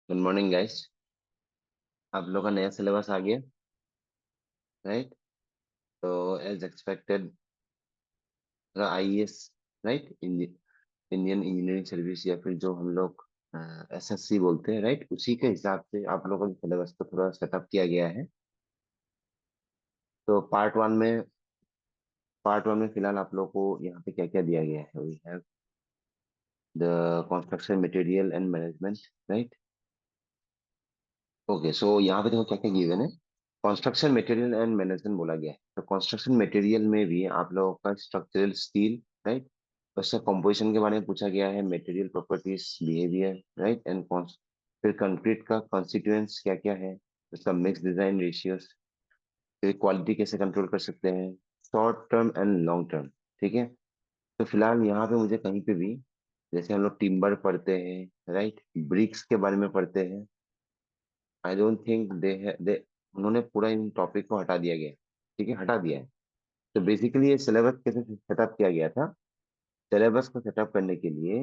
Good morning guys. आप लोग का नया सिलेबस आ गया, राइट? तो as expected IAS, right, Indian engineering service, या फिर जो हम लोग एसएससी बोलते हैं, राइट, उसी के हिसाब से आप लोगों के सिलेबस को थोड़ा सेटअप किया गया है। तो पार्ट वन में फिलहाल आप लोगों को यहाँ पे क्या क्या दिया गया है? We have the construction material and management, right. Okay, so यहाँ पे देखो क्या क्या गिवन है। कंस्ट्रक्शन मटेरियल एंड मैनेजमेंट बोला गया है, तो कंस्ट्रक्शन मटेरियल में भी आप लोगों का स्ट्रक्चरल स्टील, राइट, उसका कंपोजिशन के बारे में पूछा गया है, material properties, behaviour, right, and फिर कंक्रीट का कॉन्स्टिट्यूएंट्स क्या क्या है, उसका मिक्स डिजाइन रेशियोज, फिर क्वालिटी कैसे कंट्रोल कर सकते हैं, short term and long term. ठीक है। तो फिलहाल यहाँ पे मुझे कहीं पे भी, जैसे हम लोग टिम्बर पढ़ते हैं, राइट, ब्रिक्स के बारे में पढ़ते हैं, आई डोंट थिंक दे उन्होंने पूरा इन टॉपिक को हटा दिया गया। ठीक है, हटा दिया है। तो बेसिकली ये सिलेबस कैसे सेटअप किया गया था? सिलेबस को सेटअप करने के लिए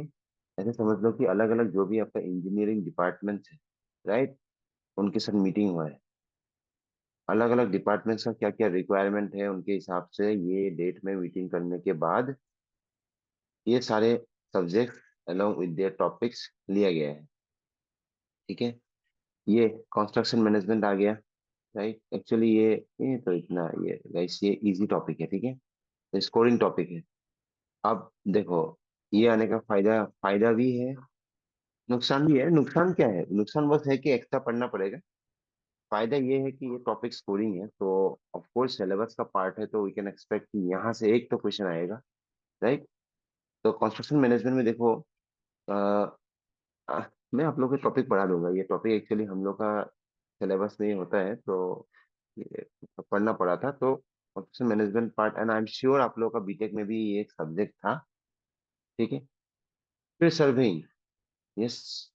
ऐसे समझ लो कि अलग अलग जो भी आपका इंजीनियरिंग डिपार्टमेंट है, राइट, उनके साथ मीटिंग हुआ है। अलग अलग डिपार्टमेंट्स का क्या क्या रिक्वायरमेंट है, उनके हिसाब से ये डेट में मीटिंग करने के बाद ये सारे subject along with their topics लिया गया है। ठीक है। ये कंस्ट्रक्शन मैनेजमेंट आ गया, राइट। एक्चुअली ये तो इतना, ये गाइस ये इजी टॉपिक है, ठीक है, स्कोरिंग टॉपिक है। अब देखो, ये आने का फायदा फायदा भी है, नुकसान भी है। नुकसान क्या है? नुकसान बस है कि एक्स्ट्रा पढ़ना पड़ेगा। फायदा ये है कि ये टॉपिक स्कोरिंग है, तो ऑफ कोर्स सिलेबस का पार्ट है, तो वी कैन एक्सपेक्ट कि यहाँ से एक तो क्वेश्चन आएगा, राइट। तो कंस्ट्रक्शन मैनेजमेंट में देखो, अ, मैं आप लोग को टॉपिक पढ़ा दूंगा। ये टॉपिक एक्चुअली हम लोग का सिलेबस में ही होता है, तो ये पढ़ना पड़ा था। तो construction management part, and I am sure आप लोग का बीटेक में भी ये एक सब्जेक्ट था। ठीक है। फिर सर्वेइंग, यस,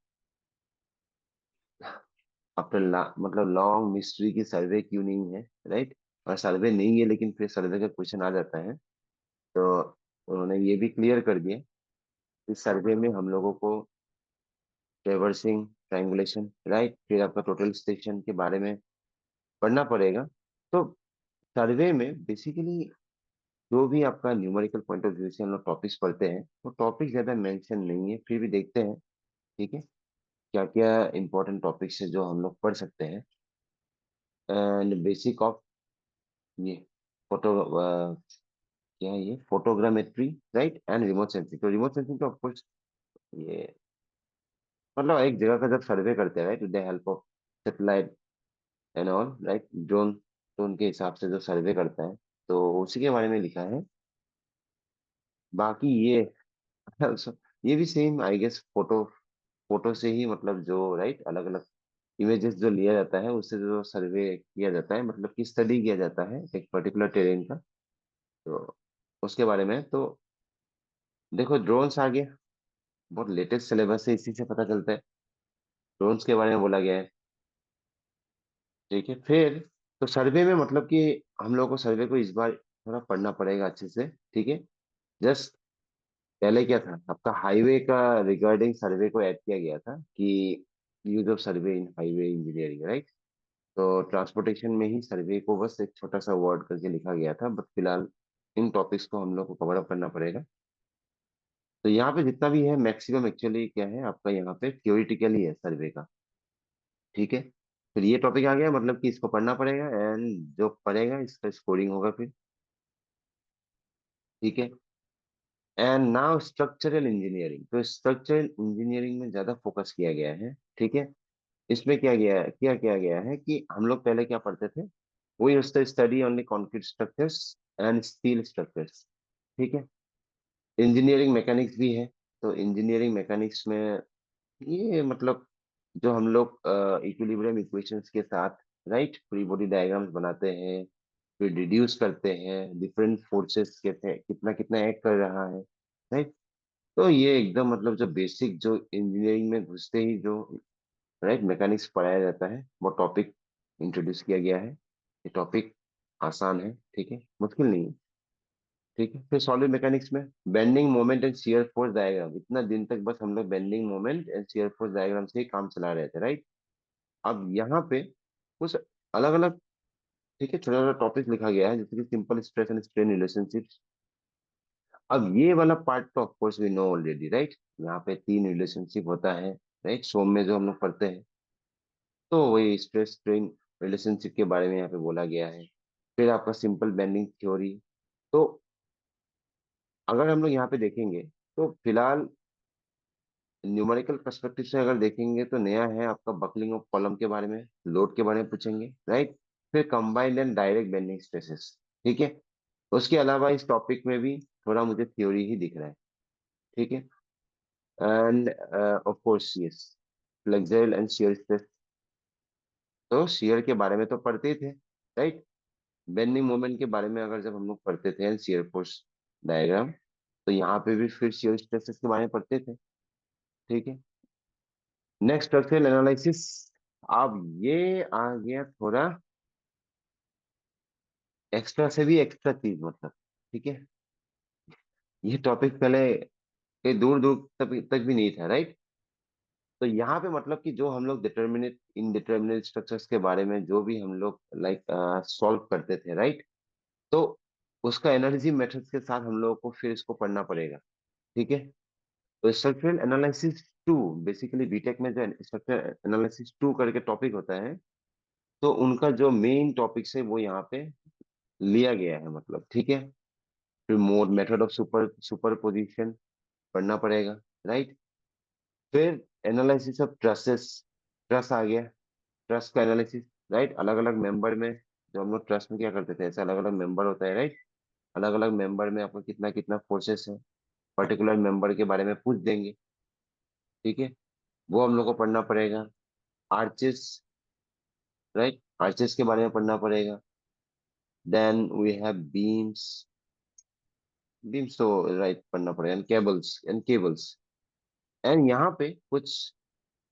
आफ्टर मतलब लॉन्ग मिस्ट्री की सर्वे क्यों नहीं है, राइट। और सर्वे नहीं है लेकिन फिर सर्वे का क्वेश्चन आ जाता है, तो उन्होंने ये भी क्लियर कर दिया। इस सर्वे में हम लोगों को ट्रेवर्सिंग, ट्रायंगुलेशन, राइट, फिर आपका टोटल स्टेशन के बारे में पढ़ना पड़ेगा। तो सर्वे में बेसिकली जो भी आपका न्यूमेरिकल पॉइंट ऑफ व्यू से हम लोग टॉपिक्स पढ़ते हैं, वो टॉपिक ज्यादा मेंशन नहीं है, फिर भी देखते हैं, ठीक है, क्या क्या इंपॉर्टेंट टॉपिक्स है जो हम लोग पढ़ सकते हैं। एंड बेसिक ऑफ ये फोटो, क्या है ये, photogrammetry, right, and remote sensing. तो रिमोट सेंसिंग तो ऑफकोर्स ये मतलब एक जगह का जब सर्वे करते हैं, right, with the help of satellite and all, right, drone, तो उनके हिसाब से जो सर्वे करता है, तो उसी के बारे में लिखा है। बाकी ये ये भी same I guess, photo photo से ही मतलब जो, राइट, अलग अलग इमेजेस जो लिया जाता है, उससे जो सर्वे किया जाता है, मतलब कि स्टडी किया जाता है एक पर्टिकुलर टेरेन का, तो उसके बारे में। तो देखो ड्रोन्स आ गया, बहुत लेटेस्ट सिलेबस है, इसी से पता चलता है, ड्रोन्स के बारे में बोला गया है। ठीक है। फिर तो सर्वे में मतलब कि हम लोग को सर्वे को इस बार थोड़ा पढ़ना पड़ेगा अच्छे से, ठीक है। जस्ट पहले क्या था, आपका हाईवे का रिगार्डिंग सर्वे को ऐड किया गया था कि use of survey in highway engineering, right. तो ट्रांसपोर्टेशन में ही सर्वे को बस एक छोटा सा वर्ड करके लिखा गया था, बट फिलहाल इन टॉपिक्स को हम लोग को कवर अप करना पड़ेगा। तो यहाँ पे जितना भी है मैक्सिमम एक्चुअली क्या है आपका, यहाँ पे थ्योरेटिकली है सर्वे का। ठीक है। फिर ये टॉपिक आ गया, मतलब कि इसको पढ़ना पड़ेगा, एंड जो पढ़ेगा इसका स्कोरिंग होगा फिर। ठीक है। एंड नाउ स्ट्रक्चरल इंजीनियरिंग, तो स्ट्रक्चरल इंजीनियरिंग में ज्यादा फोकस किया गया है। ठीक है। इसमें क्या किया गया है कि हम लोग पहले क्या पढ़ते थे, we used to study only concrete structures and steel structures. ठीक है। इंजीनियरिंग मैकेनिक्स भी है, तो इंजीनियरिंग मैकेनिक्स में ये मतलब जो हम लोग इक्विलिब्रियम इक्वेशंस के साथ, राइट, फ्री बॉडी डायग्राम्स बनाते हैं, फिर डिड्यूस करते हैं डिफरेंट फोर्सेस के थे कितना कितना एक्ट कर रहा है, राइट। तो ये एकदम मतलब जो बेसिक जो इंजीनियरिंग में घुसते ही जो, राइट, मैकेनिक्स पढ़ाया जाता है, वो टॉपिक इंट्रोड्यूस किया गया है। ये टॉपिक आसान है, ठीक है, मुश्किल नहीं है। ठीक है। फिर सॉलिड मैकेनिक्स में bending moment and shear force diagram, इतना दिन तक बस हम लोग bending moment and shear force diagram से ही काम चला रहे थे, राइट। अब यहाँ पे कुछ अलग अलग, ठीक है, छोटा छोटा टॉपिक लिखा गया है, जैसे कि simple stress and strain relationships. अब ये वाला पार्ट तो of course we know already, right. यहाँ पे तीन रिलेशनशिप होता है, राइट, सोम में जो हम लोग पढ़ते हैं। तो वही स्ट्रेस स्ट्रेन रिलेशनशिप के बारे में यहाँ पे बोला गया है। फिर आपका सिंपल बेंडिंग थ्योरी। तो अगर हम लोग यहाँ पे देखेंगे, तो फिलहाल न्यूमेरिकल पर्सपेक्टिव से अगर देखेंगे तो नया है आपका बकलिंग ऑफ कॉलम के बारे में, लोड के बारे में पूछेंगे, राइट। फिर combined and direct bending stresses, ठीक है। उसके अलावा इस टॉपिक में भी थोड़ा मुझे थ्योरी ही दिख रहा है, ठीक है। End of course yes, flexural and shear stress. तो शियर के बारे में तो पढ़ते ही थे, राइट। बेंडिंग मोमेंट के बारे में अगर जब हम लोग पढ़ते थे एंड शियर फोर्स डायग्राम, तो यहाँ पे भी फिर शियर स्ट्रेसेस के बारे में पढ़ते थे, ठीक है। Next structural analysis. अब ये आ गया थोड़ा एक्स्ट्रा से भी एक्स्ट्रा चीज, मतलब, ठीक है। ये टॉपिक पहले कहीं दूर दूर तक भी नहीं था, राइट। तो यहाँ पे मतलब कि जो हम लोग डिटर्मिनेट इनडिटर्मिनेट स्ट्रक्चर्स के बारे में जो भी हम लोग लाइक सॉल्व करते थे, राइट। तो उसका एनालिसिस मेथड्स के साथ हम लोगों को फिर इसको पढ़ना पड़ेगा, ठीक है। तो structural analysis two, basically BTech में जो स्ट्रक्चरल एनालिसिस टू करके टॉपिक होता है, तो उनका जो मेन टॉपिक है वो यहाँ पे लिया गया है, मतलब, ठीक है। फिर मोड मेथड ऑफ सुपरपोजिशन पढ़ना पड़ेगा, राइट। फिर एनालिसिस ऑफ ट्रसेस, ट्रस आ गया, ट्रस का एनालिसिस, राइट। अलग अलग मेंबर में, जो हम लोग ट्रस्ट में क्या करते थे, ऐसे अलग अलग मेंबर होता है, राइट। अलग अलग मेंबर में आपको कितना कितना फोर्सेस है, पर्टिकुलर मेंबर के बारे में पूछ देंगे, ठीक है। वो हम लोग को पढ़ना पड़ेगा। आर्चेस, राइट, आर्चेस के बारे में पढ़ना पड़ेगा। Then we have beams, beams तो राइट पढ़ना पड़ेगा। एंड केबल्स एंड यहाँ पे कुछ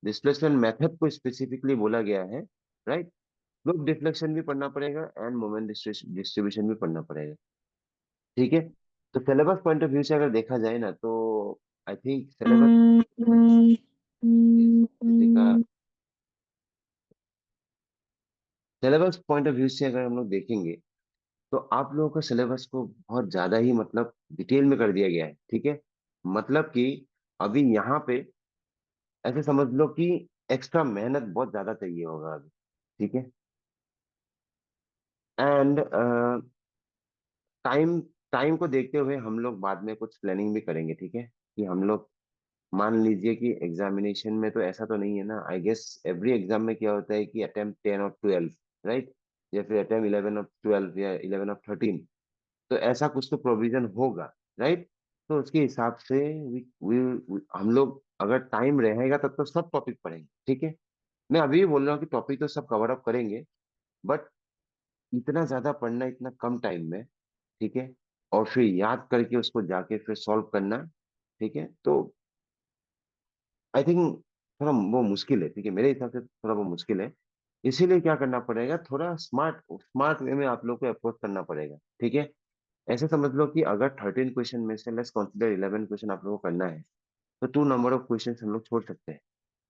डिस्प्लेसमेंट मेथड को स्पेसिफिकली बोला गया है, राइट। ग्रुप डिफ्लेक्शन भी पढ़ना पड़ेगा एंड मोमेंट डिस्ट्रीब्यूशन भी पढ़ना पड़ेगा, ठीक है। तो सिलेबस पॉइंट ऑफ व्यू से अगर देखा जाए ना, तो आई थिंक सिलेबस किसी का सिलेबस पॉइंट ऑफ व्यू से अगर हम लोग देखेंगे, तो आप लोगों का सिलेबस को बहुत ज्यादा ही, मतलब, डिटेल में कर दिया गया है, ठीक है। मतलब कि अभी यहाँ पे ऐसे समझ लो कि एक्स्ट्रा मेहनत बहुत ज्यादा चाहिए होगा अभी, ठीक है। एंड टाइम टाइम को देखते हुए हम लोग बाद में कुछ प्लानिंग भी करेंगे, ठीक है। कि हम लोग मान लीजिए कि एग्जामिनेशन में तो ऐसा तो नहीं है ना, आई गेस एवरी एग्जाम में क्या होता है कि अटेम्प्ट 10 और 12, राइट, या फिर अटेम्प्ट 11 और 12 या 11 और 13। तो ऐसा कुछ तो प्रोविजन होगा, राइट। तो उसके हिसाब से हम लोग अगर टाइम रहेगा तब तो सब टॉपिक पढ़ेंगे, ठीक है। मैं अभी भी बोल रहा हूँ कि टॉपिक तो सब कवर अप करेंगे, बट इतना ज्यादा पढ़ना इतना कम टाइम में, ठीक है, और फिर याद करके उसको जाके फिर सॉल्व करना, ठीक है। तो आई थिंक थोड़ा वो मुश्किल है, ठीक है, मेरे हिसाब से थोड़ा वो मुश्किल है। इसीलिए क्या करना पड़ेगा, थोड़ा स्मार्ट स्मार्ट वे में आप लोग को अप्रोच करना पड़ेगा, ठीक है। ऐसे समझ लो कि अगर 13 क्वेश्चन में से लेट्स कंसीडर 11 क्वेश्चन आप लोगों को करना है, तो 2 नंबर ऑफ क्वेश्चन हम लोग छोड़ सकते हैं,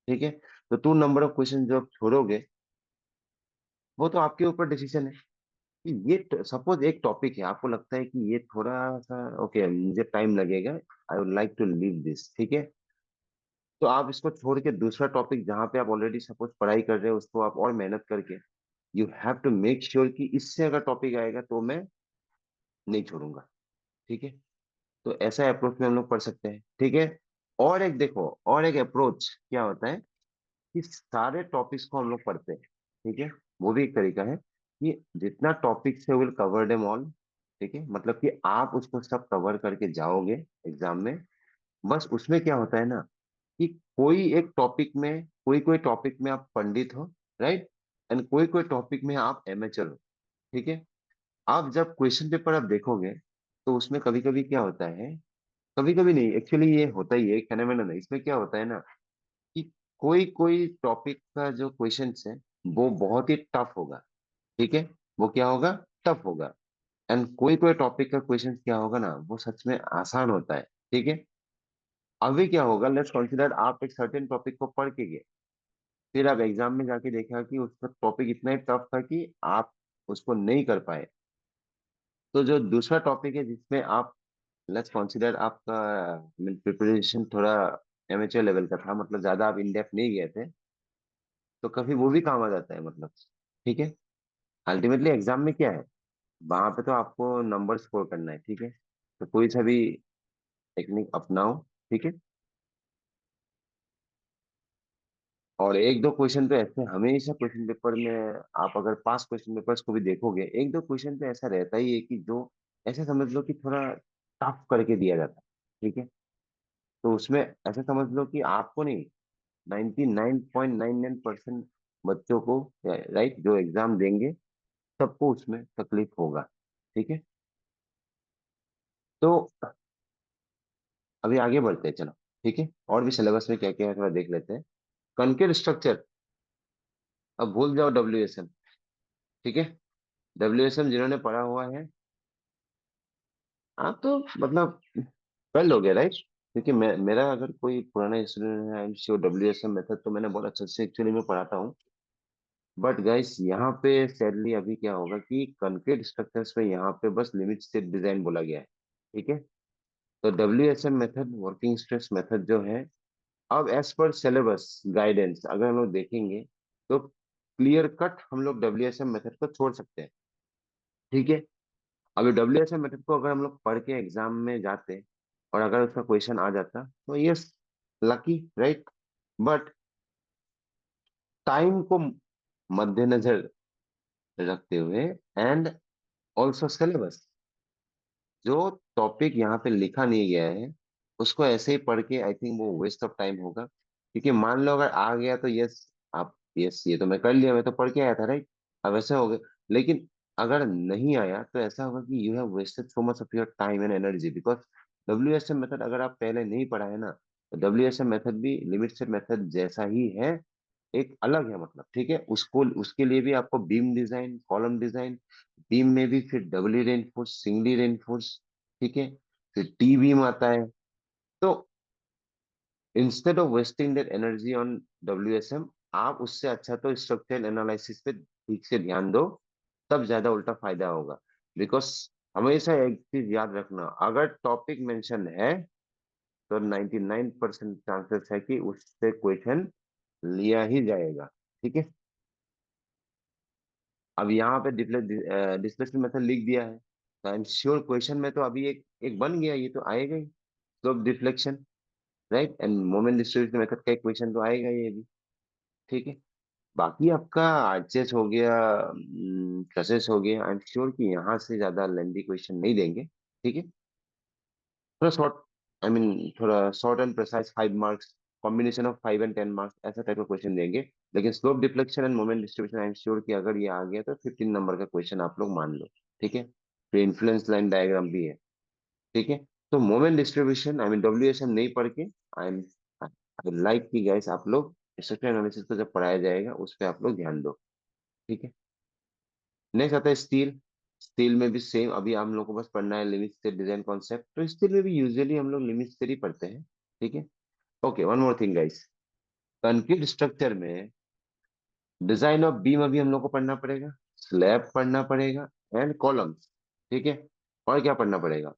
ठीक है। तो 2 नंबर ऑफ क्वेश्चन जो आप छोड़ोगे, वो तो आपके ऊपर डिसीजन है कि ये सपोज एक टॉपिक है, आपको लगता है कि ये थोड़ा सा ओके, मुझे टाइम लगेगा, I would like to leave this, ठीक है। तो आप इसको छोड़ के दूसरा टॉपिक जहाँ पे आप ऑलरेडी सपोज पढ़ाई कर रहे हो उसको आप और मेहनत करके, you have to make sure कि इससे अगर टॉपिक आएगा तो मैं नहीं छोड़ूंगा, ठीक है। तो ऐसा अप्रोच में हम लोग पढ़ सकते हैं, ठीक है। और एक देखो, और एक अप्रोच क्या होता है कि सारे टॉपिक्स को हम लोग पढ़ते हैं, ठीक है। वो भी एक तरीका है कि जितना टॉपिक्स है विल कवर देम ऑल, ठीक है। मतलब कि आप उसको सब कवर करके जाओगे एग्जाम में। बस उसमें क्या होता है ना कि कोई एक टॉपिक में, कोई कोई टॉपिक में आप पंडित हो, राइट, एंड कोई कोई टॉपिक में आप एमेचर हो, ठीक है। आप जब क्वेश्चन पेपर आप देखोगे, तो उसमें कभी कभी क्या होता है, कभी कभी नहीं, एक्चुअली ये होता ही है, एक फेनोमेनन है। इसमें क्या होता है ना कि कोई कोई टॉपिक का जो क्वेश्चन है वो बहुत ही टफ होगा, ठीक है। वो क्या होगा, टफ होगा। एंड कोई कोई टॉपिक का क्वेश्चन क्या होगा ना, वो सच में आसान होता है। ठीक है। अभी क्या होगा, लेट्स कंसीडर आप एक सर्टेन टॉपिक को पढ़ के गए, फिर आप एग्जाम में जाके देखा कि उसका टॉपिक इतना ही टफ था कि आप उसको नहीं कर पाए। तो जो दूसरा टॉपिक है जिसमें आप, लेट्स कंसीडर आपका प्रिपरेशन थोड़ा एमेच्योर लेवल का था, मतलब ज्यादा आप इन डेप्थ नहीं गए थे, तो कभी वो भी काम आ जाता है मतलब। ठीक है। अल्टीमेटली एग्जाम में क्या है, वहां पे तो आपको नंबर स्कोर करना है। ठीक है। तो कोई सा भी टेक्निक अपनाओ। ठीक है। और एक दो क्वेश्चन तो ऐसे हमेशा क्वेश्चन पेपर में, आप अगर पास क्वेश्चन पेपर्स को भी देखोगे, एक दो क्वेश्चन तो ऐसा रहता ही है कि जो ऐसे समझ लो कि थोड़ा टफ करके दिया जाता है। ठीक है। तो उसमें ऐसे समझ लो कि आपको नहीं, 99.99% बच्चों को, राइट, जो एग्जाम देंगे सबको उसमें तकलीफ होगा। ठीक है। तो अभी आगे बढ़ते हैं, चलो। ठीक है। और भी सिलेबस में क्या क्या है थोड़ा देख लेते हैं। कॉन्केव स्ट्रक्चर, अब भूल जाओ WSM। ठीक है। WSM जिन्होंने पढ़ा हुआ है, आप तो मतलब कर लोगे, राइट। क्योंकि मेरा अगर कोई पुराना स्टूडेंट है, आई एम श्योर WSM मेथड तो मैंने बहुत अच्छे से एक्चुअली में पढ़ाता हूँ। बट गाइस यहाँ पे सैडली अभी क्या होगा कि कंक्रीट स्ट्रक्चर्स पे यहाँ पे बस लिमिट स्टेट डिजाइन बोला गया है। ठीक है। तो WSM method, working stress method जो है, अब एज पर सिलेबस गाइडेंस अगर हम लोग देखेंगे, तो क्लियर कट हम लोग WSM मेथड को छोड़ सकते हैं। ठीक है। अभी WSM मेथड को अगर हम लोग पढ़ के एग्जाम में जाते और अगर उसका क्वेश्चन आ जाता तो yes, lucky, right. But time को मद्देनजर रखते हुए एंड ऑल्सो सिलेबस, जो टॉपिक यहाँ पे लिखा नहीं गया है उसको ऐसे ही पढ़ के आई थिंक वो वेस्ट ऑफ टाइम होगा। क्योंकि मान लो अगर आ गया तो यस, आप यस ये तो मैं कर लिया, मैं तो पढ़ के आया था, राइट। अब ऐसा हो गया। लेकिन अगर नहीं आया तो ऐसा होगा कि you have wasted so much of your time and energy, because WSM method अगर आप पहले नहीं पढ़ा है ना, तो WSM मेथड भी लिमिट स्टेट मेथड जैसा ही है, एक अलग है मतलब। ठीक है। उसको उसके लिए भी आपको beam design, column design, beam में भी फिर डबली रेनफोर्स, सिंगली रेनफोर्स, ठीक है, फिर टी बीम आता है। तो instead of wasting that energy on WSM, आप उससे अच्छा तो स्ट्रक्चरल एनालिसिस पे ठीक से ध्यान दो, तब ज्यादा उल्टा फायदा होगा। बिकॉज हमेशा एक चीज याद रखना, अगर टॉपिक मेंशन है तो 99% चांसेस है कि उससे क्वेश्चन लिया ही जाएगा। ठीक है। अब यहाँ पे डिस्प्लेसमेंट मेथड लिख दिया है, तो आई एम श्योर क्वेश्चन में तो अभी एक एक बन गया, ये तो आएगा ही, slope deflection, right, and moment distribution method का एक क्वेश्चन तो आएगा ही ये भी। ठीक है। बाकी आपका आरचेस हो गया, ट्रसेस हो गया, आई एम श्योर कि यहाँ से ज्यादा लेंदी क्वेश्चन नहीं देंगे। ठीक है। थोड़ा शॉर्ट, आई मीन थोड़ा short and precise 5 marks, combination of 5 and 10 marks, ऐसा टाइप का क्वेश्चन देंगे। लेकिन slope deflection and moment distribution I am sure कि अगर ये आ गया तो 15 नंबर का क्वेश्चन आप लोग मान लो। ठीक है। फिर इन्फ्लुएंस लाइन डायग्राम भी है। ठीक है। तो moment distribution I mean WSM नहीं पढ़ के, आई एम आई लाइक कि गाइस आप लोग स्ट्रक्चर एनालिसिस को जब पढ़ाया जाएगा उस पर आप लोग ध्यान दो। ठीक है। नेक्स्ट आता है स्टील। स्टील में भी सेम, अभी हम लोग को बस पढ़ना है लिमिट स्टेट डिजाइन कॉन्सेप्ट, तो स्टील में भी यूजुअली हम लोग लिमिट स्टेट ही पढ़ते हैं। ठीक है। Okay, one more thing guys, concrete structure में डिजाइन ऑफ बीम अभी हम लोग को पढ़ना पड़ेगा, स्लैब पढ़ना पड़ेगा, एंड कॉलम्स। ठीक है। और क्या पढ़ना पड़ेगा,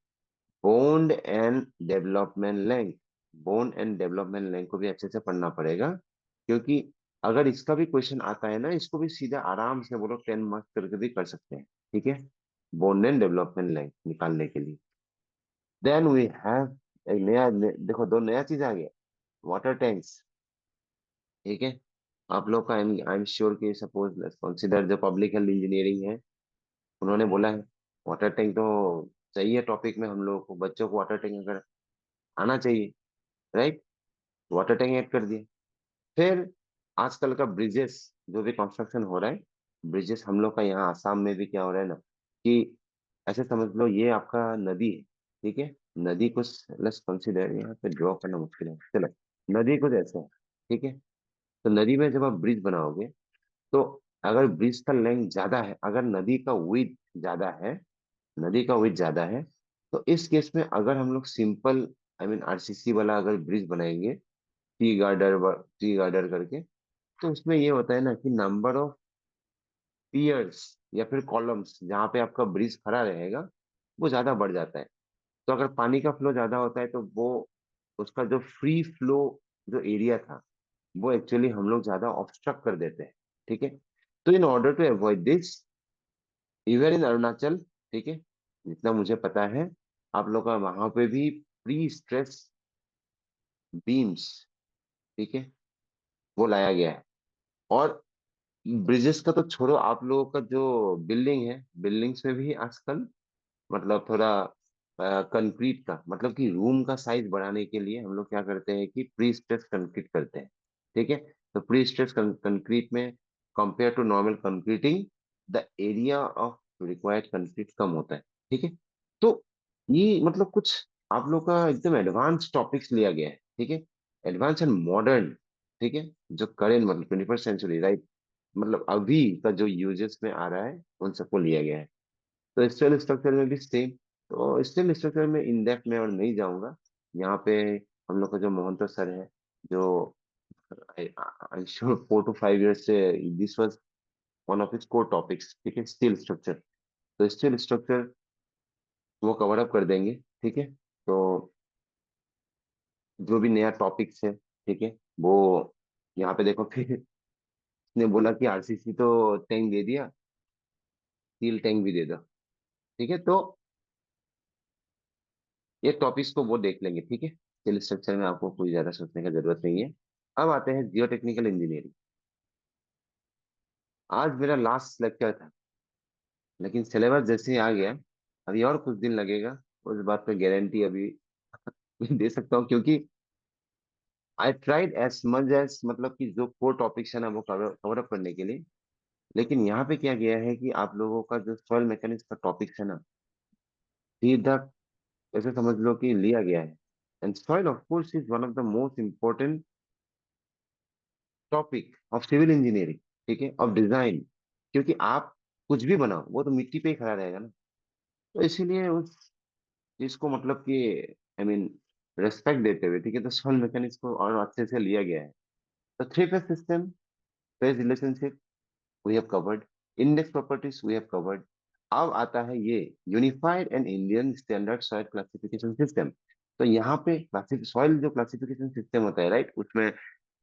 bond and development length. Bone and development length को भी अच्छे से पढ़ना पड़ेगा, क्योंकि अगर इसका भी क्वेश्चन आता है ना, इसको भी सीधा आराम से वो लोग 10 मार्क्स करके भी कर सकते हैं। ठीक है। बोन एंड डेवलपमेंट लेंथ निकालने के लिए। देन वी हैव एक नया देखो, दो नया चीज आ गया, वाटर टैंक्स। ठीक है। आप लोग का आई एम श्योर कि सपोज कंसिडर जो पब्लिक हेल्थ इंजीनियरिंग है, उन्होंने बोला है वाटर टैंक तो चाहिए टॉपिक में, हम लोग को बच्चों को वाटर टैंक अगर आना चाहिए, राइट। वाटर टैंक ऐड कर दिया। फिर आजकल का ब्रिजेस, जो भी कंस्ट्रक्शन हो रहा है, ब्रिजेस हम लोग का यहाँ आसाम में भी क्या हो रहा है ना, कि ऐसे समझ लो ये आपका नदी है। ठीक है। नदी को लेट्स कंसीडर, यहाँ पे ड्रॉ करना मुश्किल है, चलो नदी को जैसे है। ठीक है। तो नदी में जब आप ब्रिज बनाओगे, तो अगर ब्रिज का लेंथ ज्यादा है, अगर नदी का विड्थ ज्यादा है, नदी का वेट ज्यादा है, तो इस केस में अगर हम लोग सिंपल आरसीसी वाला अगर ब्रिज बनाएंगे, टी गार्डर करके, तो उसमें ये होता है ना कि नंबर ऑफ पियर्स या फिर कॉलम्स जहाँ पे आपका ब्रिज खड़ा रहेगा वो ज्यादा बढ़ जाता है। तो अगर पानी का फ्लो ज्यादा होता है तो वो उसका जो फ्री फ्लो जो एरिया था वो एक्चुअली हम लोग ज्यादा ऑब्स्ट्रक्ट कर देते हैं। ठीक है। तो in order to avoid this, even in Arunachal, ठीक है, जितना मुझे पता है, आप लोग का वहां पे भी प्री स्ट्रेस बीम्स, ठीक है, वो लाया गया है। और ब्रिजेस का तो छोड़ो, आप लोगों का जो बिल्डिंग है, बिल्डिंग्स में भी आजकल मतलब थोड़ा कंक्रीट का मतलब कि रूम का साइज बढ़ाने के लिए हम लोग क्या करते हैं कि प्री स्ट्रेस कंक्रीट करते हैं। ठीक है। तो प्री स्ट्रेस कंक्रीट में compare to normal concreting, the area of required concrete कम होता है। ठीक है। तो ये मतलब कुछ आप लोग का एकदम एडवांस टॉपिक्स लिया गया है। ठीक है। Advance and modern. ठीक है। जो करेंट मतलब 21st सेंचुरी, राइट, मतलब अभी का जो यूजेस में आ रहा है उन सबको लिया गया है। तो स्टाइल स्ट्रक्चर में भी सेम। तो स्टाइल स्ट्रक्चर में इन डेप्थ में और नहीं जाऊंगा। यहाँ पे हम लोग का जो मोहंतो सर है, जो आई श्योर 4 to 5 years से this was one of his core topics. ठीक है, स्टील स्ट्रक्चर। तो स्टील स्ट्रक्चर वो कवर अप कर देंगे। ठीक है। तो जो भी नया टॉपिक्स है, ठीक है, वो यहाँ पे देखो फिर उसने बोला कि आरसीसी तो टैंक दे दिया, स्टील टैंक भी दे दो। ठीक है। तो ये टॉपिक्स को वो देख लेंगे। ठीक है। स्किल स्ट्रक्चर में आपको कोई ज्यादा सोचने की जरूरत नहीं है। अब आते हैं जियो टेक्निकल इंजीनियरिंग। आज मेरा लास्ट लेक्चर था, लेकिन सिलेबस जैसे ही आ गया, अभी और कुछ दिन लगेगा। उस बात पे गारंटी अभी दे सकता हूँ, क्योंकि I tried as much as मतलब कि जो कोर टॉपिक्स है ना वो कवर अप करने के लिए। लेकिन यहाँ पे क्या गया है कि आप लोगों का जो सॉइल मैकेनिक्स का टॉपिक्स है ना, सीधा ऐसे समझ लो कि लिया गया है। And soil of course is one of the most important topic of civil engineering. ठीक है, ऑफ डिजाइन। क्योंकि आप कुछ भी बनाओ वो तो मिट्टी पे ही खड़ा रहेगा ना। तो इसीलिए उस चीज को मतलब कि रेस्पेक्ट देते हुए, ठीक है, तो सॉइल मैकेनिक्स को और अच्छे से लिया गया है। तो three phase system, phase relationship we have covered, index properties we have covered. अब आता है ये unified and Indian standard soil classification system. तो यहाँ पे क्लासिक सॉइल जो क्लासिफिकेशन सिस्टम होता है, राइट, उसमें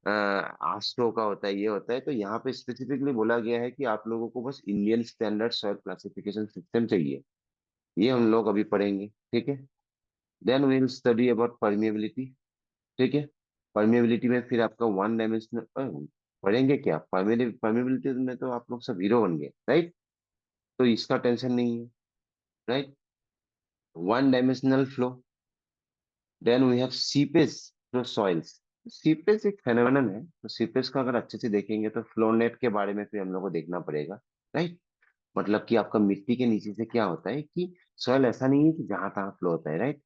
आस्ट्रो का होता है, ये होता है। तो यहाँ पे स्पेसिफिकली बोला गया है कि आप लोगों को बस Indian standard soil classification system चाहिए। ये हम लोग अभी पढ़ेंगे। ठीक है। Then we will study about permeability. ठीक है। परमिएबिलिटी में फिर आपका वन डायमेंशनल पढ़ेंगे क्या, परमिएबिलिटी में तो आप लोग सब हीरो बन गए, राइट। तो इसका टेंशन नहीं है, right. One dimensional flow. Then we have seepage through soils. Seepage एक फेनोमेनन है, तो सीपेज का अगर अच्छे से देखेंगे तो फ्लो नेट के बारे में फिर हम लोग को देखना पड़ेगा, राइट। मतलब कि आपका मिट्टी के नीचे से क्या होता है कि सॉइल ऐसा नहीं है कि जहां तहां फ्लो होता है, राइट।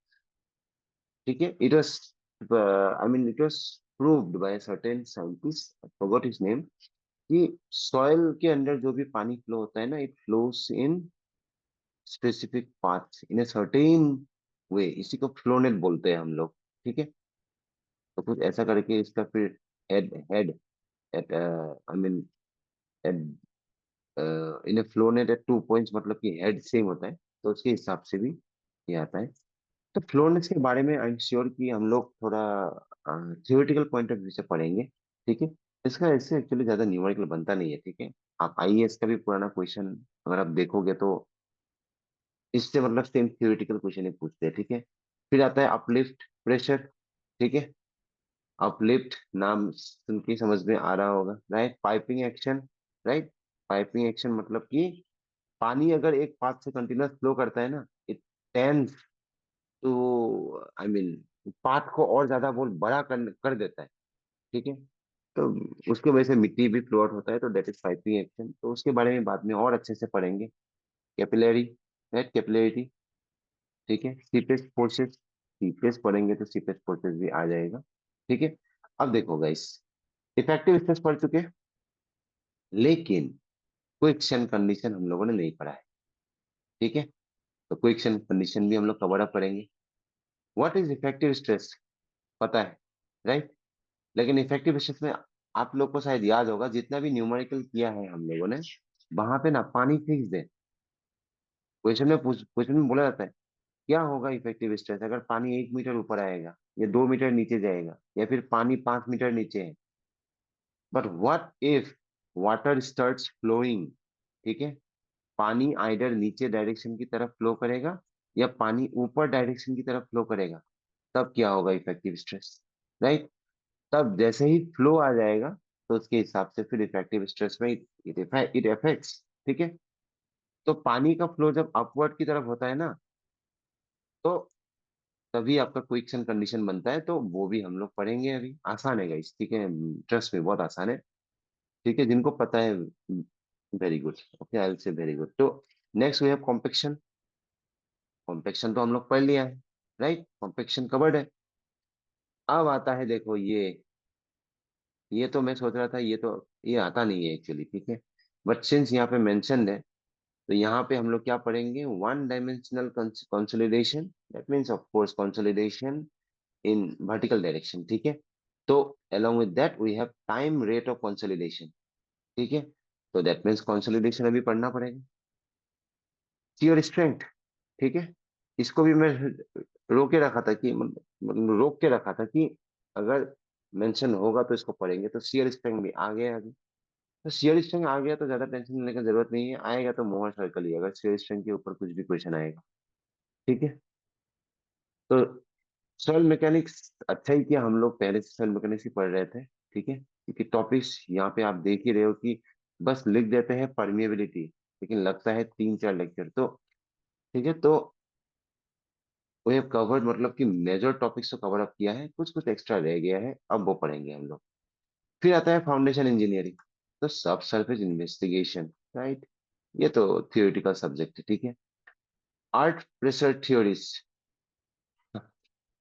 ठीक है। It was it was proved by certain scientist, I forgot his name, कि सॉइल के अंदर जो भी पानी फ्लो होता है ना, it flows in specific path in a certain way. इसी को फ्लो नेट बोलते हैं हम लोग। ठीक है। तो कुछ ऐसा करके इसका फिर head head at I mean at in a flow net at 2 points, मतलब कि हेड सेम होता है, तो उसके हिसाब से भी ये आता है। तो फ्लो नेट के बारे में आई एम श्योर कि हम लोग थोड़ा थियोरेटिकल पॉइंट ऑफ व्यू से पढ़ेंगे। ठीक है। इसका इससे एक्चुअली ज्यादा न्यूमेरिकल बनता नहीं है। ठीक है। आप आईएएस का भी पुराना क्वेश्चन अगर आप देखोगे तो इससे मतलब सेम थियोरेटिकल क्वेश्चन ही पूछते हैं। ठीक है। फिर आता है अपलिफ्ट प्रेशर। ठीक है। अपलिफ्ट नाम सुन के समझ में आ रहा होगा, right. Piping action, right. Piping action मतलब कि पानी अगर एक पाथ से कंटिन्यूअस फ्लो करता है ना, इट टेंड्स टू पाथ को और ज्यादा बहुत बड़ा कर देता है। ठीक है। तो उसकी वजह से मिट्टी भी फ्लो आउट होता है, तो दैट इज पाइपिंग एक्शन। तो उसके बारे में बाद में और अच्छे से पढ़ेंगे। Capillary, right, capillarity. ठीक है। सीपेज फोर्सेस, सीपेज पढ़ेंगे तो सीपेज फोर्सेस भी आ जाएगा। ठीक है। अब देखो गाइस, इफेक्टिव स्ट्रेस पढ़ चुके हैं, लेकिन क्विक एक्शन कंडीशन हम लोगों ने नहीं पढ़ा है। ठीक है। तो क्वेश्चन कंडीशन भी हम लोग कवर अप करेंगे। व्हाट इज इफेक्टिव स्ट्रेस, पता है, राइट। लेकिन इफेक्टिव स्ट्रेस में आप लोग को शायद याद होगा, जितना भी न्यूमेरिकल किया है हम लोगों ने, वहां पे ना पानी फिक्स है। क्वेश्चन में बोला जाता है क्या होगा इफेक्टिव स्ट्रेस अगर पानी 1 मीटर ऊपर आएगा, या 2 मीटर नीचे जाएगा, या फिर पानी 5 मीटर नीचे है। But what if water starts flowing, ठीक है, पानी आइडर नीचे डायरेक्शन की तरफ फ्लो करेगा, या पानी ऊपर डायरेक्शन की तरफ फ्लो करेगा, तब क्या होगा इफेक्टिव स्ट्रेस, राइट। तब जैसे ही फ्लो आ जाएगा, तो उसके हिसाब से फिर इफेक्टिव स्ट्रेस में इट इफेक्ट्स, ठीक है। तो पानी का फ्लो जब अपवर्ड की तरफ होता है ना, तो तभी आपका क्वेश्चन कंडीशन बनता है। तो वो भी हम लोग पढ़ेंगे अभी, आसान है गाइस, ठीक है। ट्रस्ट में बहुत आसान है, ठीक है, जिनको पता है। Very good, okay, I will say very good. तो next we have compaction. Compaction तो हम लोग पढ़ लिया है, राइट, कॉम्पेक्शन कवर्ड है। अब आता है देखो ये तो मैं सोच रहा था, ये आता नहीं है एक्चुअली, ठीक है। बट सिंस यहाँ पे मेंशन्ड है, तो यहाँ पे हम लोग क्या पढ़ेंगे, one dimensional consolidation. That means of course consolidation in vertical direction, ठीक है। तो along with that we have time rate of consolidation, ठीक है। तो दैट मीन्स कंसोलिडेशन अभी पढ़ना पड़ेगा। शियर स्ट्रेंथ, ठीक है, इसको भी मैं रोके रखा था कि मतलब रोक के रखा था कि अगर मेंशन होगा तो इसको पढ़ेंगे। तो शियर स्ट्रेंथ भी आ गया अभी। तो शियर स्ट्रेंथ आ गया तो ज्यादा टेंशन लेने की जरूरत नहीं है, आएगा तो मोहर सर्कल ही, अगर शियर स्ट्रेंथ के ऊपर कुछ भी क्वेश्चन आएगा, ठीक है। तो सॉइल मैकेनिक्स अच्छा ही किया हम लोग पहले से सॉइल मैकेनिक्स ही पढ़ रहे थे, ठीक है, क्योंकि टॉपिक्स यहाँ पे आप देख ही रहे हो कि बस लिख देते हैं परमिएबिलिटी, लेकिन लगता है 3 4 लेक्चर। तो ठीक है, तो वी हैव कवर्ड, मतलब कि मेजर टॉपिक्स तो कवर अप किया है, कुछ कुछ एक्स्ट्रा रह गया है, अब वो पढ़ेंगे हम लोग। फिर आता है फाउंडेशन इंजीनियरिंग। तो सब सरफेस इन्वेस्टिगेशन, राइट, ये तो थियोरेटिकल सब्जेक्ट है, ठीक है। Earth pressure theories,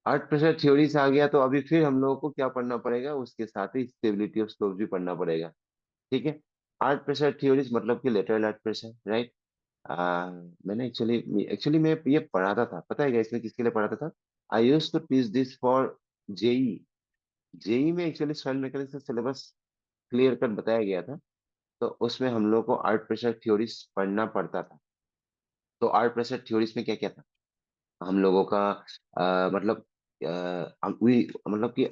earth pressure theories आ गया, तो अभी फिर हम लोगों को क्या पढ़ना पड़ेगा, उसके साथ ही स्टेबिलिटी ऑफ स्लोप भी पढ़ना पड़ेगा, ठीक है। आर्ट प्रेशर थ्योरीज मतलब कि लेटरल आर्ट प्रेशर, राइट। मैंने एक्चुअली एक्चुअली मैं ये पढ़ाता था, पता है क्या इसमें किसके लिए पढ़ाता था। I use to teach this for JE. JE में एक्चुअली सॉइल मैकेनिक्स का सिलेबस क्लियर कट बताया गया था। तो उसमें हम लोग को आर्ट प्रेशर थ्योरीज पढ़ना पड़ता था। तो आर्ट प्रेशर थ्योरीज में क्या क्या था हम लोगों का, मतलब मतलब कि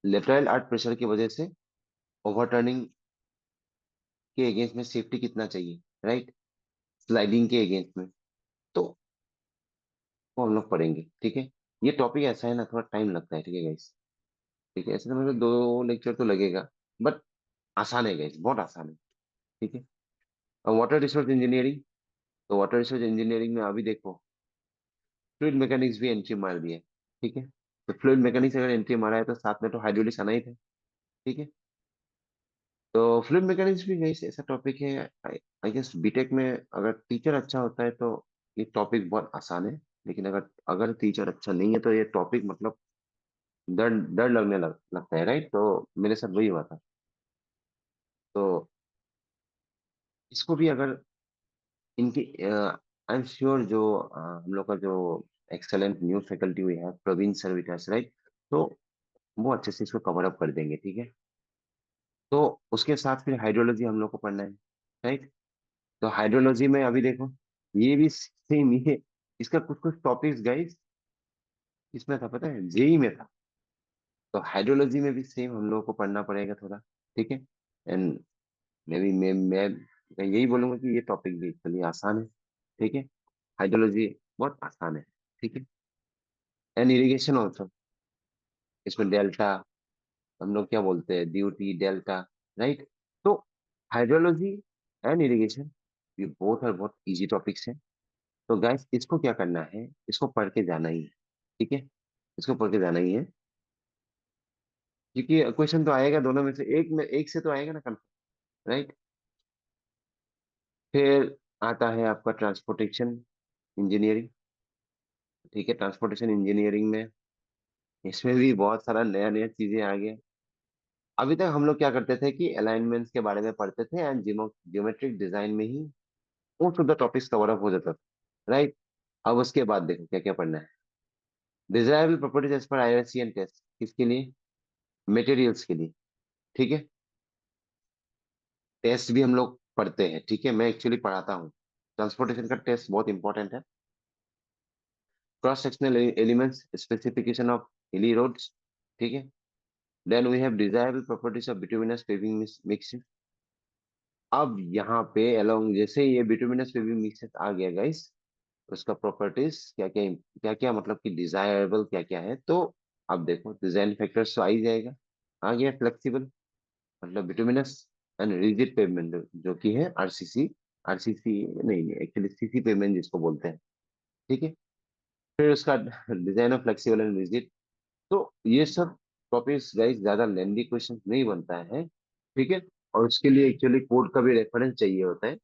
लेटरल आर्ट प्रेशर की वजह से ओवरटर्निंग के अगेंस्ट में सेफ्टी कितना चाहिए, राइट, स्लाइडिंग के अगेंस्ट में। तो वो हम लोग पढ़ेंगे, ठीक है। ये टॉपिक ऐसा है ना, थोड़ा टाइम लगता है, ठीक है गाइस, ठीक है। ऐसे तो मतलब 2 लेक्चर तो लगेगा, बट आसान है गाइस, बहुत आसान है, ठीक है। अब वाटर रिसोर्स इंजीनियरिंग। तो वाटर रिसोर्स इंजीनियरिंग में अभी देखो फ्लूइड मैकेनिक्स भी एंट्री मार दिया है, ठीक है। तो फ्लूइड मैकेनिक्स अगर एंट्री मारा है, तो साथ में तो हाइड्रोलिक्स आना ही था, ठीक है। तो फ्लूइड मैकेनिक्स भी गाइस ऐसा टॉपिक है, आई गेस बीटेक में अगर टीचर अच्छा होता है तो ये टॉपिक बहुत आसान है। लेकिन अगर अगर टीचर अच्छा नहीं है, तो ये टॉपिक मतलब डर डर लगता है, राइट। तो मेरे साथ वही हुआ था। तो इसको भी अगर इनकी आई एम श्योर जो हम लोग का जो एक्सेलेंट न्यू फैकल्टी हुई है प्रवीण सर विकास, राइट, तो वो अच्छे से इसको कवर अप कर देंगे, ठीक है। तो उसके साथ फिर हाइड्रोलॉजी हम लोग को पढ़ना है, राइट। तो हाइड्रोलॉजी में अभी देखो ये भी सेम ही है। इसका कुछ कुछ टॉपिक्स गाइस इसमें था, पता है, जेई में था। तो हाइड्रोलॉजी में भी सेम हम लोग को पढ़ना पड़ेगा थोड़ा, ठीक है। एंड मैं यही बोलूंगा कि ये टॉपिक भी चलिए आसान है, ठीक है। हाइड्रोलॉजी बहुत आसान है, ठीक है। एंड इरिगेशन ऑल्सो, इसमें डेल्टा, हम लोग क्या बोलते हैं, ड्यूटी डेल्टा, राइट। तो हाइड्रोलॉजी एंड इरिगेशन ये बोथ और बहुत इजी टॉपिक्स हैं। तो गाइस इसको क्या करना है, इसको पढ़ के जाना ही है, ठीक है। इसको पढ़ के जाना ही है, क्योंकि क्वेश्चन तो आएगा दोनों में एक से तो आएगा ना कंफर्म, राइट। फिर आता है आपका ट्रांसपोर्टेशन इंजीनियरिंग, ठीक है। ट्रांसपोर्टेशन इंजीनियरिंग में इसमें भी बहुत सारा नया नया चीजें आ गया। अभी तक हम लोग क्या करते थे कि अलाइनमेंट्स के बारे में पढ़ते थे, एंड जियोमेट्रिक डिजाइन में ही most of the topics cover up हो जाता था, राइट। अब उसके बाद देखो क्या क्या पढ़ना है। Desirable properties as per आईआरसीएन test किसके लिए? मटेरियल्स के लिए। ठीक है। टेस्ट भी हम लोग पढ़ते हैं, ठीक है, मैं एक्चुअली पढ़ाता हूँ। ट्रांसपोर्टेशन का टेस्ट बहुत इंपॉर्टेंट है। Cross sectional elements, specification of hilly roads, ठीक है। Then we have desirable properties of bituminous paving mix. अब यहाँ पे अलोंग जैसे ये बिटुमिनस पेविंग मिक्सेस आ गया गाइस, उसका प्रॉपर्टीज क्या क्या, क्या क्या मतलब कि डिजायरेबल क्या क्या है, तो अब देखो डिजाइन फैक्टर्स तो आ ही जाएगा। आ गया फ्लेक्सिबल, मतलब बिटुमिनस एंड रिजिड पेवमेंट, जो कि है आरसीसी। आरसीसी नहीं नहीं, एक्चुअली सीसी पेवमेंट जिसको बोलते हैं। ठीक है। फिर उसका design of flexible and rigid. तो ये सब टॉपिक्स गाइस ज्यादा लेंदी क्वेश्चन नहीं बनता है। ठीक है। और उसके लिए एक्चुअली कोड का भी रेफरेंस चाहिए होता है।